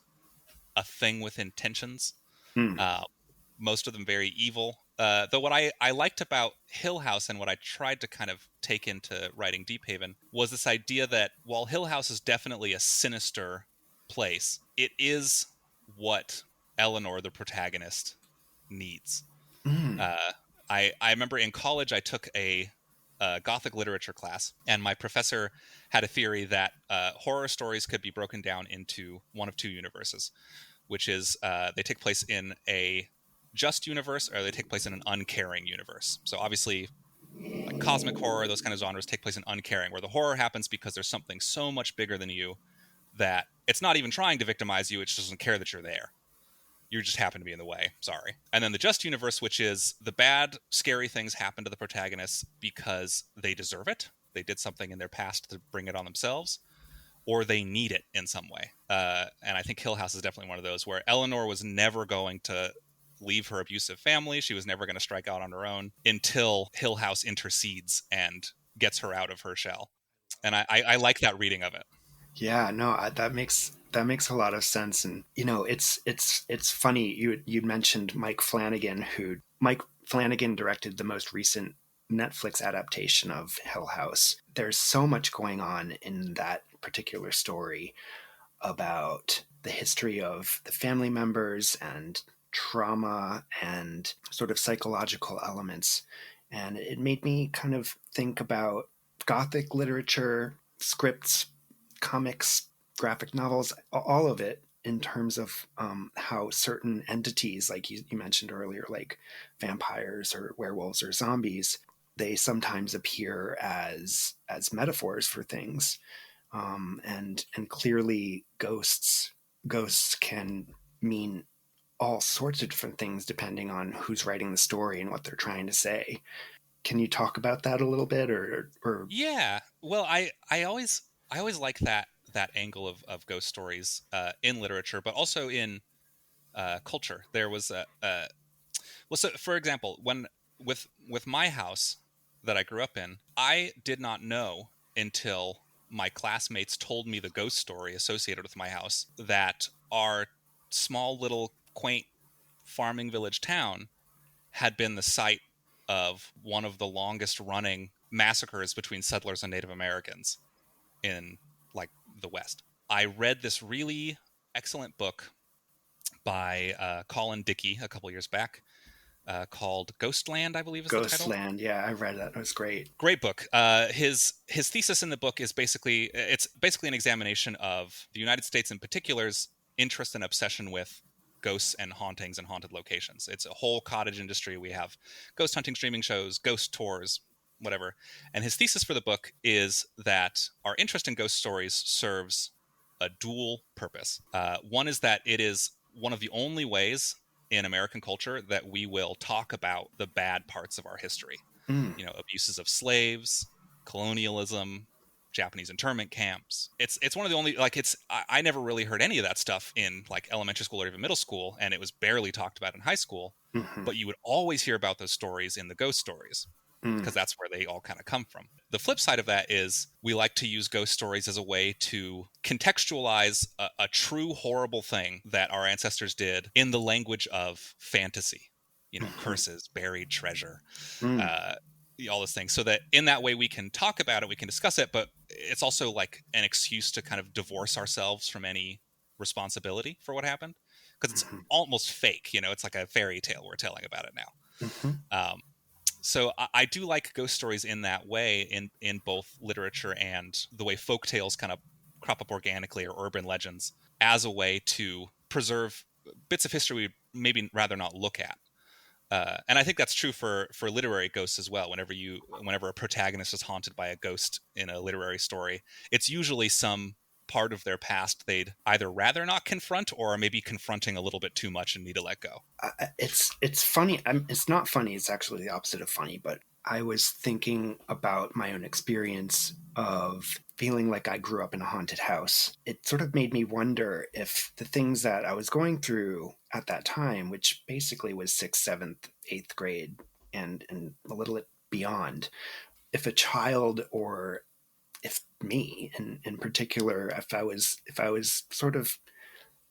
S2: a thing with intentions. Most of them very evil. Though what I liked about Hill House and what I tried to kind of take into writing Deephaven was this idea that while Hill House is definitely a sinister place, it is what Eleanor, the protagonist, needs. I remember in college I took a a Gothic literature class, and my professor had a theory that horror stories could be broken down into one of two universes, which is they take place in a just universe or they take place in an uncaring universe. So obviously, like cosmic horror, those kind of genres take place in uncaring, where the horror happens because there's something so much bigger than you that it's not even trying to victimize you, it just doesn't care that you're there. You just happen to be in the way. Sorry. And then the just universe, which is the bad, scary things happen to the protagonists because they deserve it. They did something in their past to bring it on themselves, or they need it in some way. And I think Hill House is definitely one of those where Eleanor was never going to leave her abusive family. She was never going to strike out on her own until Hill House intercedes and gets her out of her shell. And I like that reading of it.
S1: Yeah, no, that makes a lot of sense. And it's funny you mentioned Mike Flanagan directed the most recent Netflix adaptation of Hill House. There's so much going on in that particular story about the history of the family members and trauma and sort of psychological elements. And it made me kind of think about Gothic literature, scripts, comics, graphic novels, all of it, in terms of how certain entities, like you mentioned earlier, like vampires or werewolves or zombies, they sometimes appear as metaphors for things, and clearly ghosts can mean all sorts of different things depending on who's writing the story and what they're trying to say. Can you talk about that a little bit, or
S2: Yeah. Well, I always like that angle of ghost stories in literature, but also in culture. There was well, so for example, when with my house that I grew up in, I did not know until my classmates told me the ghost story associated with my house that our small little quaint farming village town had been the site of one of the longest running massacres between settlers and Native Americans in like the West. I read this really excellent book by Colin Dickey a couple years back called Ghostland, I believe is the title.
S1: Ghostland? Yeah, I read that. It was great.
S2: Great book. His thesis in the book is basically an examination of the United States in particular's interest and obsession with ghosts and hauntings and haunted locations. It's a whole cottage industry. We have ghost hunting streaming shows, ghost tours, whatever. And his thesis for the book is that our interest in ghost stories serves a dual purpose. One is that it is one of the only ways in American culture that we will talk about the bad parts of our history.
S1: Mm.
S2: Abuses of slaves, colonialism, Japanese internment camps. It's one of the only, like, I never really heard any of that stuff in like elementary school or even middle school, and it was barely talked about in high school.
S1: Mm-hmm.
S2: But you would always hear about those stories in the ghost stories because that's where they all kind of come from. The flip side of that is we like to use ghost stories as a way to contextualize a true horrible thing that our ancestors did in the language of fantasy. Curses, buried treasure, all those things, so that in that way we can talk about it, we can discuss it, but it's also like an excuse to kind of divorce ourselves from any responsibility for what happened, because it's almost fake. It's like a fairy tale we're telling about it now.
S1: Mm-hmm.
S2: So I do like ghost stories in that way, in both literature and the way folk tales kind of crop up organically, or urban legends, as a way to preserve bits of history we'd maybe rather not look at. And I think that's true for literary ghosts as well. Whenever a protagonist is haunted by a ghost in a literary story, it's usually some part of their past they'd either rather not confront, or maybe confronting a little bit too much and need to let go.
S1: It's funny. It's not funny. It's actually the opposite of funny. But I was thinking about my own experience of feeling like I grew up in a haunted house. It sort of made me wonder if the things that I was going through at that time, which basically was 6th, 7th, 8th grade, and a little bit beyond, if a child, or if me in particular, if I was sort of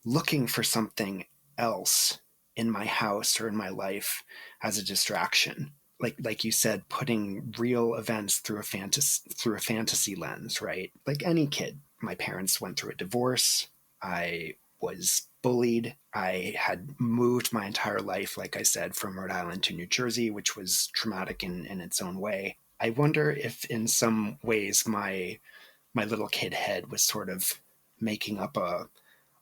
S1: looking for something else in my house or in my life as a distraction, like you said, putting real events through a fantasy lens, right? Like any kid. My parents went through a divorce. I was bullied. I had moved my entire life, like I said, from Rhode Island to New Jersey, which was traumatic in its own way. I wonder if in some ways my little kid head was sort of making up a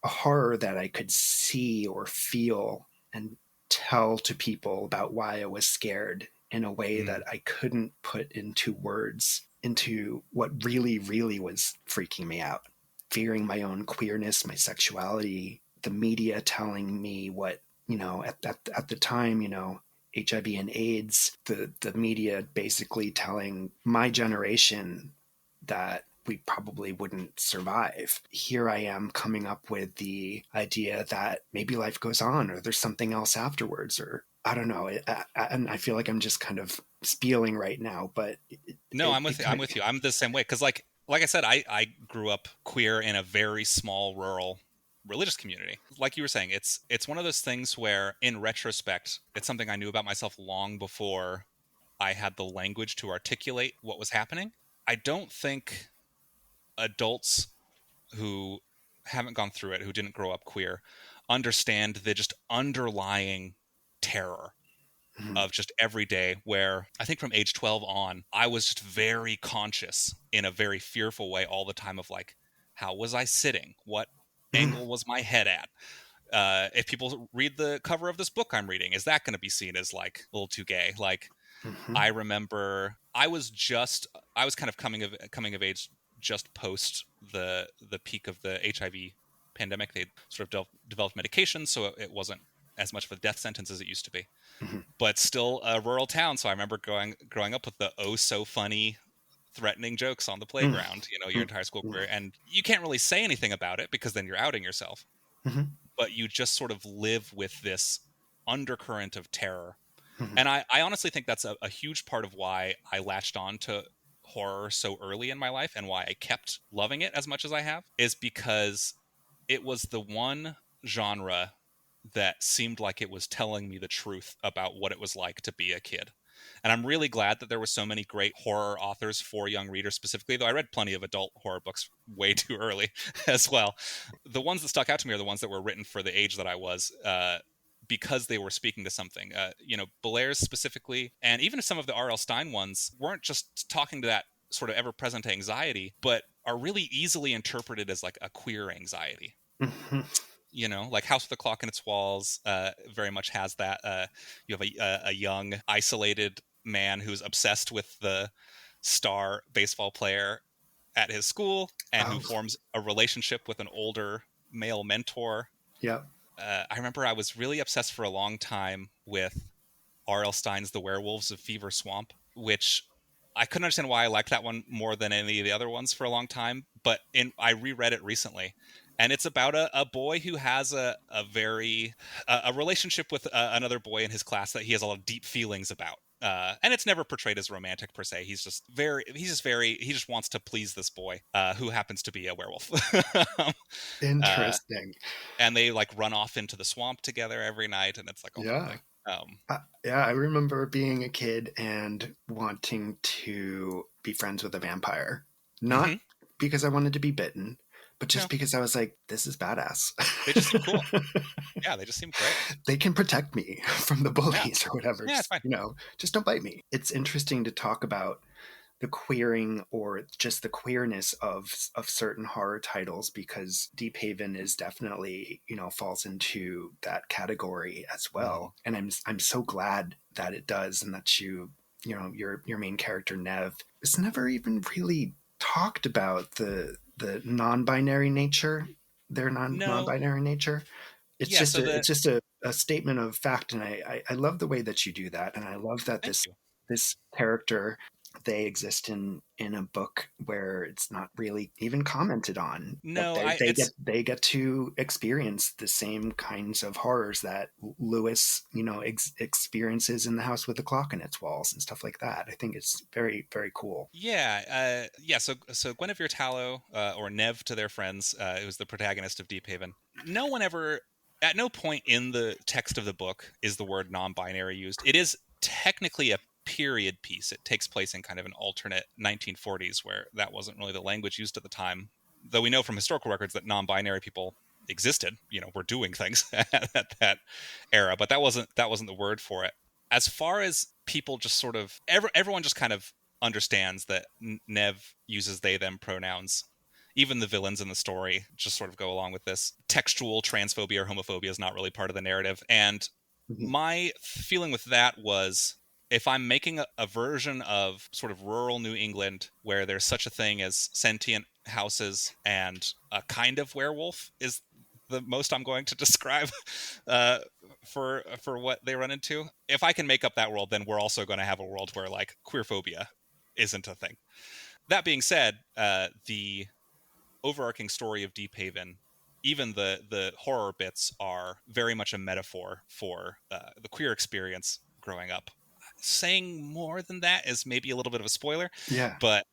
S1: horror that I could see or feel and tell to people about why I was scared in a way that
S2: Mm,
S1: I couldn't put into words, into what really, really was freaking me out. Fearing my own queerness, my sexuality, the media telling me what, at the time, HIV and AIDS, the media basically telling my generation that we probably wouldn't survive. Here I am coming up with the idea that maybe life goes on or there's something else afterwards, or I don't know. And I feel like I'm just kind of spieling right now, but
S2: no, I'm with you. I'm
S1: kind
S2: with you. I'm the same way because, like I said, I grew up queer in a very small rural religious community. Like you were saying, it's one of those things where, in retrospect, it's something I knew about myself long before I had the language to articulate what was happening. I don't think adults who haven't gone through it, who didn't grow up queer, understand the just underlying terror
S1: of,
S2: of just every day, where I think from age 12 on, I was just very conscious in a very fearful way all the time of like, how was I sitting? What
S1: mm,
S2: angle was my head at? If people read the cover of this book I'm reading, is that going to be seen as like a little too gay? Like,
S1: mhm,
S2: I remember I was kind of coming of age just post the peak of the HIV pandemic. They sort of developed medication, so it wasn't as much of a death sentence as it used to be,
S1: mhm,
S2: but still a rural town. So I remember growing up with the oh so funny threatening jokes on the
S1: mm,
S2: playground, your
S1: mm,
S2: entire school
S1: mm,
S2: career, and you can't really say anything about it because then you're outing yourself,
S1: mhm,
S2: but you just sort of live with this undercurrent of terror.
S1: mhm,
S2: And I honestly think that's a huge part of why I latched on to horror so early in my life and why I kept loving it as much as I have, is because it was the one genre that seemed like it was telling me the truth about what it was like to be a kid. And I'm really glad that there were so many great horror authors for young readers specifically, though I read plenty of adult horror books way too early as well. The ones that stuck out to me are the ones that were written for the age that I was, because they were speaking to something. Belair's specifically, and even some of the R.L. Stine ones weren't just talking to that sort of ever-present anxiety, but are really easily interpreted as like a queer anxiety.
S1: mhm.
S2: Like House with the Clock in Its Walls very much has that. You have a young isolated man who's obsessed with the star baseball player at his school and who
S1: Oh,
S2: forms a relationship with an older male mentor.
S1: yeah.
S2: I remember I was really obsessed for a long time with R.L. Stine's The Werewolves of Fever Swamp, which I couldn't understand why I liked that one more than any of the other ones for a long time. But I reread it recently, and it's about a boy who has a relationship with another boy in his class that he has a lot of deep feelings about. And it's never portrayed as romantic per se. He just wants to please this boy who happens to be a werewolf. uh,
S1: Interesting.
S2: and they like run off into the swamp together every night, and it's like a whole
S1: Yeah.
S2: thing.
S1: Yeah, I remember being a kid and wanting to be friends with a vampire. Not
S2: Mhm.
S1: because I wanted to be bitten, but
S2: No,
S1: just because I was like, this is badass.
S2: they just seem cool. Yeah, they just seem great.
S1: They can protect me from the
S2: Yeah,
S1: bullies or whatever.
S2: yeah, it's
S1: Just,
S2: fine.
S1: just don't bite me. It's interesting to talk about the queering or just the queerness of certain horror titles, because Deephaven is definitely, falls into that category as
S2: Mhm.
S1: well. And I'm so glad that it does, and that your main character Nev is never even really talked about the non-binary nature, their
S2: No,
S1: non-binary nature. It's
S2: yeah.
S1: just
S2: So
S1: it's just a statement of fact, and I love the way that you do that, and I love that
S2: thank
S1: this
S2: you.
S1: this character, they exist in a book where it's not really even commented on, but
S2: No,
S1: they
S2: I
S1: they get
S2: it's
S1: they get to experience the same kinds of horrors that Lewis experiences in the house with the clock in its walls and stuff like that. I think it's very, very cool.
S2: yeah. So Guinevere Tallow, or Nev to their friends, who's the protagonist of Deephaven. No one ever, at no point in the text of the book is the word non-binary used. It is technically a period piece. It takes place in kind of an alternate 1940s where that wasn't really the language used at the time. Though we know from historical records that non-binary people existed, were doing things at that era, but that wasn't the word for it. As far as people just sort of everyone just kind of understands that Nev uses they them pronouns. Even the villains in the story just sort of go along with this. Textual transphobia or homophobia is not really part of the narrative. And my feeling with that was, if I'm making a version of sort of rural New England where there's such a thing as sentient houses and a kind of werewolf is the most I'm going to describe for what they run into. If I can make up that world, then we're also going to have a world where like queerphobia isn't a thing. That being said, the overarching story of Deephaven, even the horror bits, are very much a metaphor for the queer experience growing up. Saying more than that is maybe a little bit of a spoiler.
S1: Yeah.
S2: But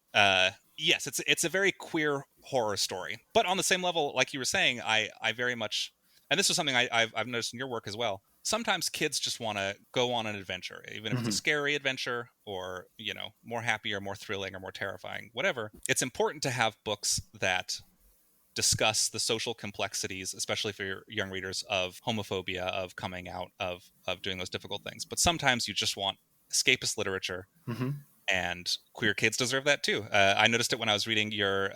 S2: yes, it's a very queer horror story. But on the same level, like you were saying, I very much, and this was something I've noticed in your work as well. Sometimes kids just want to go on an adventure, even if it's a scary adventure or, more happy or more thrilling or more terrifying, whatever. It's important to have books that discuss the social complexities, especially for your young readers, of homophobia, of coming out, of doing those difficult things. But sometimes you just want escapist literature, and queer kids deserve that too. I noticed it when I was reading your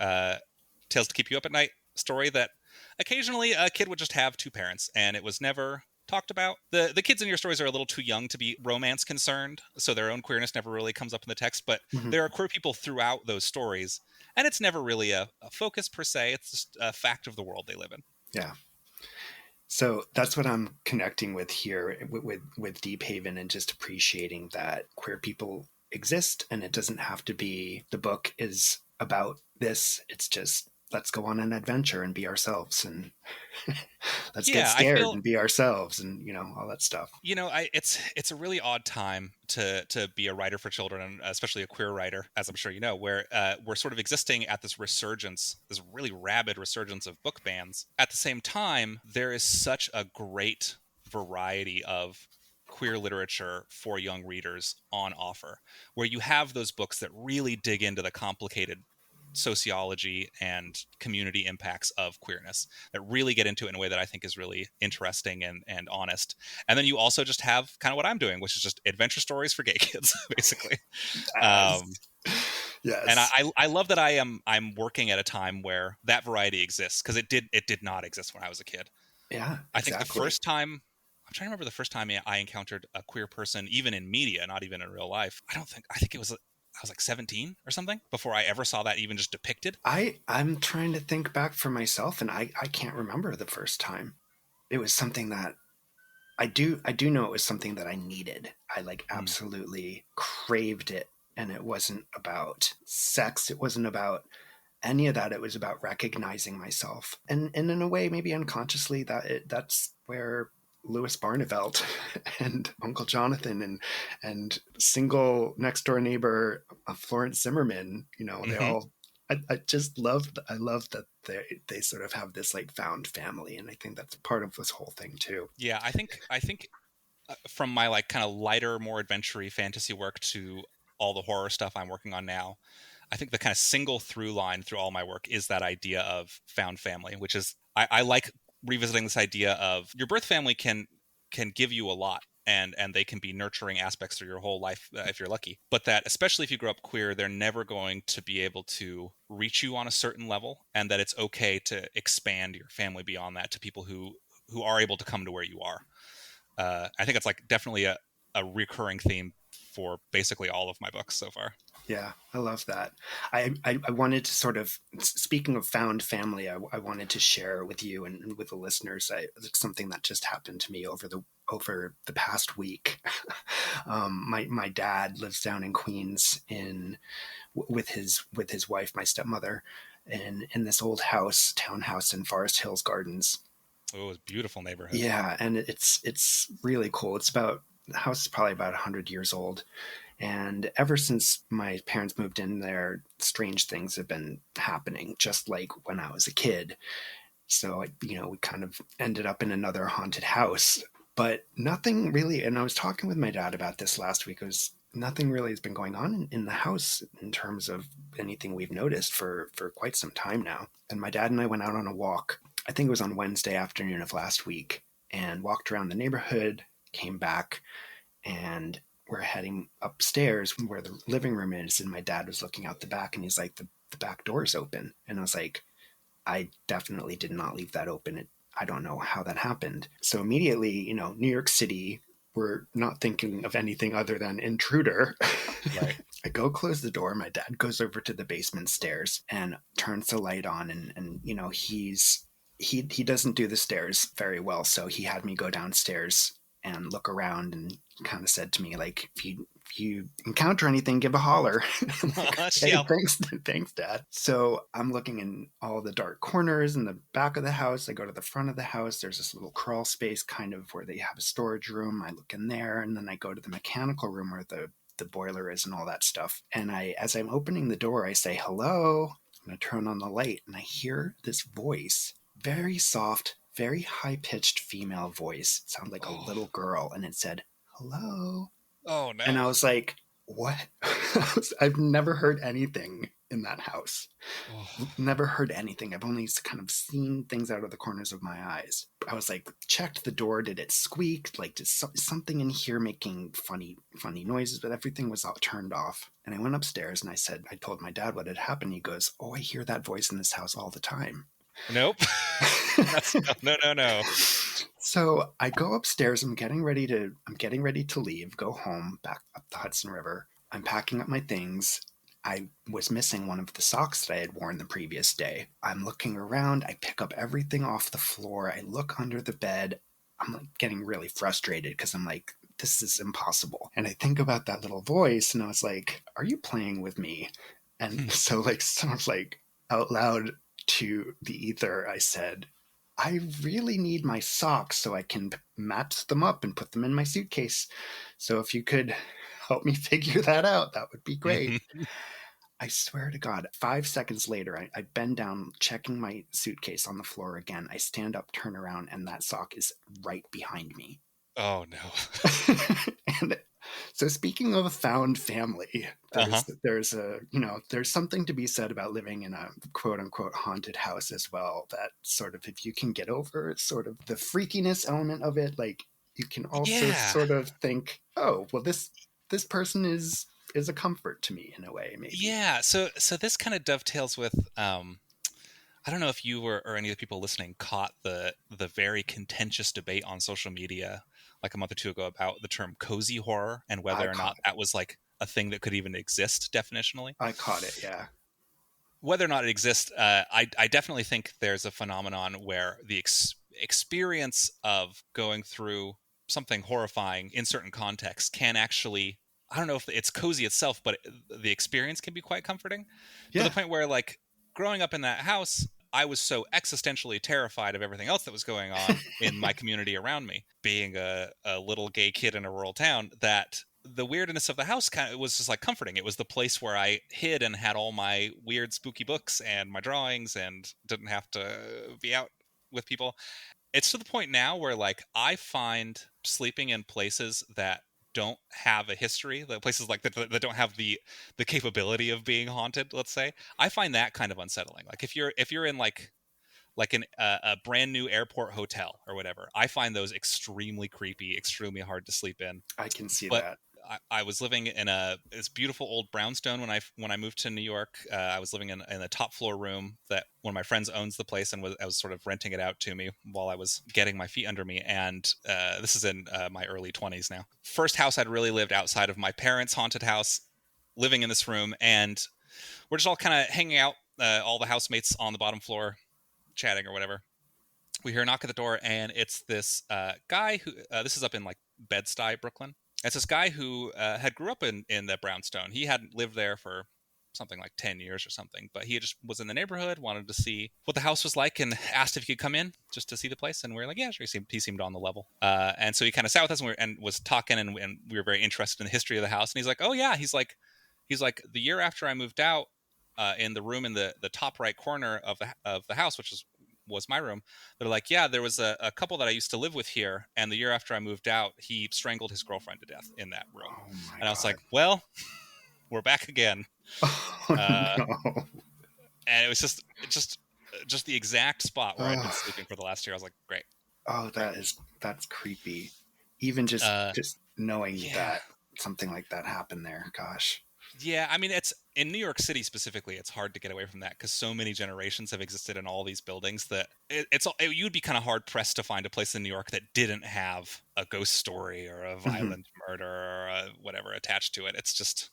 S2: Tales to Keep You Up at Night story, that occasionally a kid would just have two parents, and it was never talked about. The kids in your stories are a little too young to be romance concerned, so their own queerness never really comes up in the text, but there are queer people throughout those stories, and it's never really a focus per se. It's just a fact of the world they live in.
S1: Yeah. So that's what I'm connecting with here with Deephaven, and just appreciating that queer people exist, and it doesn't have to be the book is about this. It's just, let's go on an adventure and be ourselves, and let's get scared and be ourselves, and all that stuff.
S2: It's a really odd time to be a writer for children, and especially a queer writer, as I'm sure you know, where we're sort of existing at this resurgence, this really rabid resurgence of book bans. At the same time, there is such a great variety of queer literature for young readers on offer, where you have those books that really dig into the complicated sociology and community impacts of queerness, that really get into it in a way that I think is really interesting and honest. And then you also just have kind of what I'm doing, which is just adventure stories for gay kids, basically.
S1: Yes.
S2: And I love that I'm working at a time where that variety exists, because it did not exist when I was a kid.
S1: Yeah, exactly.
S2: I think the first time, I'm trying to remember the first time I encountered a queer person, even in media, not even in real life. I think it was, I was like 17 or something before I ever saw that even just depicted.
S1: I'm trying to think back for myself, and I can't remember the first time. It was something that I do know it was something that I needed. I absolutely craved it, and it wasn't about sex. It wasn't about any of that. It was about recognizing myself, and in a way, maybe unconsciously, that's where Louis Barnevelt and Uncle Jonathan and single next door neighbor Florence Zimmerman, they all, I just love that they sort of have this found family, and I think that's part of this whole thing too.
S2: Yeah, I think from my kind of lighter, more adventure-y fantasy work to all the horror stuff I'm working on now, I think the kind of single through line through all my work is that idea of found family, which is, I like revisiting this idea of your birth family can give you a lot, and they can be nurturing aspects through your whole life if you're lucky, but that especially if you grow up queer, they're never going to be able to reach you on a certain level, and that it's okay to expand your family beyond that to people who are able to come to where you are. I think it's definitely a recurring theme for basically all of my books so far.
S1: Yeah, I love that. I wanted to sort of, speaking of found family, I wanted to share with you and with the listeners it's something that just happened to me over the past week. My dad lives down in Queens with his wife, my stepmother, in this old townhouse in Forest Hills Gardens.
S2: Oh, it's a beautiful neighborhood.
S1: Yeah, and it's really cool. The house is probably about 100 years old. And ever since my parents moved in there, strange things have been happening, just like when I was a kid. So, we kind of ended up in another haunted house, but nothing really. And I was talking with my dad about this last week. Nothing really has been going on in the house in terms of anything we've noticed for quite some time now. And my dad and I went out on a walk. I think it was on Wednesday afternoon of last week, and walked around the neighborhood, came back, and we're heading upstairs where the living room is, and my dad was looking out the back, and he's like, the back door's open. And I was like, I definitely did not leave that open. I don't know how that happened. So immediately, New York City, we're not thinking of anything other than intruder.
S2: Right.
S1: I go close the door. My dad goes over to the basement stairs and turns the light on. And he doesn't do the stairs very well. So he had me go downstairs and look around, and kind of said to me, like, if you encounter anything, give a holler. Like, okay,
S2: Yeah.
S1: thanks, Dad. So I'm looking in all the dark corners in the back of the house. I go to the front of the house. There's this little crawl space kind of where they have a storage room. I look in there, and then I go to the mechanical room where the boiler is and all that stuff. And as I'm opening the door, I say, hello. And I turn on the light, and I hear this voice, very soft, very high-pitched female voice. It sounded like a little girl, and it said, hello.
S2: Oh, no.
S1: And I was like, what? I've never heard anything in that house. Never heard anything. I've only kind of seen things out of the corners of my eyes. I was like, checked the door. Did it squeak? Like, did something in here making funny noises? But everything was all turned off. And I went upstairs, and I told my dad what had happened. He goes, oh, I hear that voice in this house all the time.
S2: Nope. No.
S1: So I go upstairs. I'm getting ready to leave, go home, back up the Hudson River. I'm packing up my things. I was missing one of the socks that I had worn the previous day. I'm looking around. I pick up everything off the floor. I look under the bed. I'm like getting really frustrated because I'm like, this is impossible. And I think about that little voice, and I was like, are you playing with me? And so like sort of like out loud to the ether, I said, I really need my socks so I can match them up and put them in my suitcase. So if you could help me figure that out, that would be great. I swear to God, 5 seconds later, I bend down, checking my suitcase on the floor again. I stand up, turn around, and that sock is right behind me.
S2: Oh, no.
S1: And so speaking of a found family, there's something to be said about living in a quote unquote haunted house as well. That sort of, if you can get over sort of the freakiness element of it, like you can also sort of think, oh, well, this person is a comfort to me in a way, maybe.
S2: Yeah. So this kind of dovetails with, I don't know if you or any of the people listening caught the very contentious debate on social media like a month or two ago about the term cozy horror and whether or not that was like a thing that could even exist definitionally.
S1: I caught it, yeah.
S2: Whether or not it exists, I definitely think there's a phenomenon where the experience of going through something horrifying in certain contexts can actually, I don't know if it's cozy itself, but the experience can be quite comforting. Yeah. To the point where, like, growing up in that house, I was so existentially terrified of everything else that was going on in my community around me, being a little gay kid in a rural town, that the weirdness of the house kind of was just like comforting. It was the place where I hid and had all my weird spooky books and my drawings and didn't have to be out with people. It's to the point now where, like, I find sleeping in places that don't have a history, the places like that don't have the capability of being haunted, let's say, I find that kind of unsettling. Like if you're in like a brand new airport hotel or whatever, I find those extremely creepy, extremely hard to sleep in.
S1: I can see that.
S2: I was living in this beautiful old brownstone when I moved to New York. I was living in a top floor room that one of my friends owns the place, and I was sort of renting it out to me while I was getting my feet under me. And this is in my early 20s now. First house I'd really lived outside of my parents' haunted house, living in this room, and we're just all kind of hanging out, all the housemates on the bottom floor, chatting or whatever. We hear a knock at the door, and it's this guy who this is up in like Bed-Stuy, Brooklyn. It's this guy who had grew up in the brownstone. He hadn't lived there for something like 10 years or something, but he just was in the neighborhood, wanted to see what the house was like, and asked if he could come in just to see the place. And we were like, yeah, sure. He seemed on the level. And so he kind of sat with us and was talking, and we were very interested in the history of the house. And he's like, oh yeah, he's like the year after I moved out, in the room in the top right corner of the house, which was my room, they're like, yeah, there was a couple that I used to live with here, and the year after I moved out, he strangled his girlfriend to death in that room. And I was like, well, we're back again. No. And it was just the exact spot where I'd been sleeping for the last year. I was like, great.
S1: Oh, that's creepy. Even just knowing that something like that happen there. Gosh.
S2: Yeah, I mean, it's in New York City specifically. It's hard to get away from that because so many generations have existed in all these buildings that you'd be kind of hard pressed to find a place in New York that didn't have a ghost story or a violent murder or whatever attached to it. It's just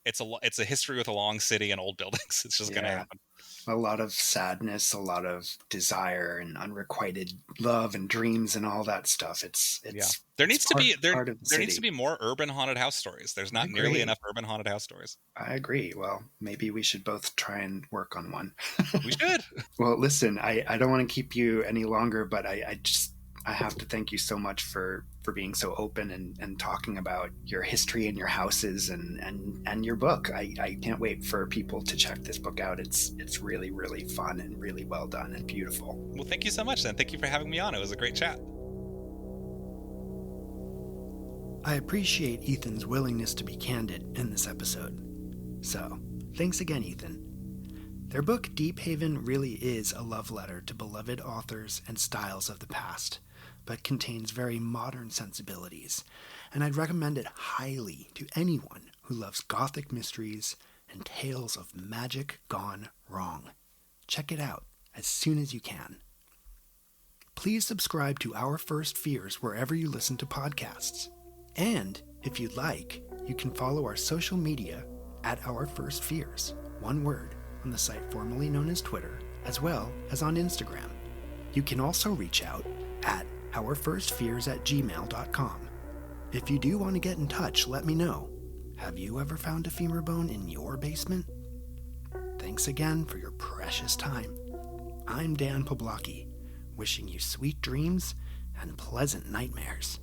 S2: it's a history with a long city and old buildings. It's just gonna
S1: Yeah.
S2: happen.
S1: A lot of sadness, a lot of desire and unrequited love and dreams and all that stuff.
S2: There needs to be
S1: part of the
S2: there needs
S1: city.
S2: to be more urban haunted house stories. There's not nearly enough urban haunted house stories.
S1: I agree. Well, maybe we should both try and work on one.
S2: We should.
S1: Well, listen, I don't want to keep you any longer, but I have to thank you so much for being so open and talking about your history and your houses and your book. I can't wait for people to check this book out. It's really, really fun and really well done and beautiful.
S2: Well, thank you so much, then. Thank you for having me on. It was a great chat.
S1: I appreciate Ethan's willingness to be candid in this episode. So, thanks again, Ethan. Their book, Deephaven, really is a love letter to beloved authors and styles of the past, but contains very modern sensibilities, and I'd recommend it highly to anyone who loves gothic mysteries and tales of magic gone wrong. Check it out as soon as you can. Please subscribe to Our First Fears wherever you listen to podcasts. And, if you'd like, you can follow our social media at Our First Fears, one word, on the site formerly known as Twitter, as well as on Instagram. You can also reach out at ourfirstfears@gmail.com. If you do want to get in touch, let me know. Have you ever found a femur bone in your basement? Thanks again for your precious time. I'm Dan Poblocki, wishing you sweet dreams and pleasant nightmares.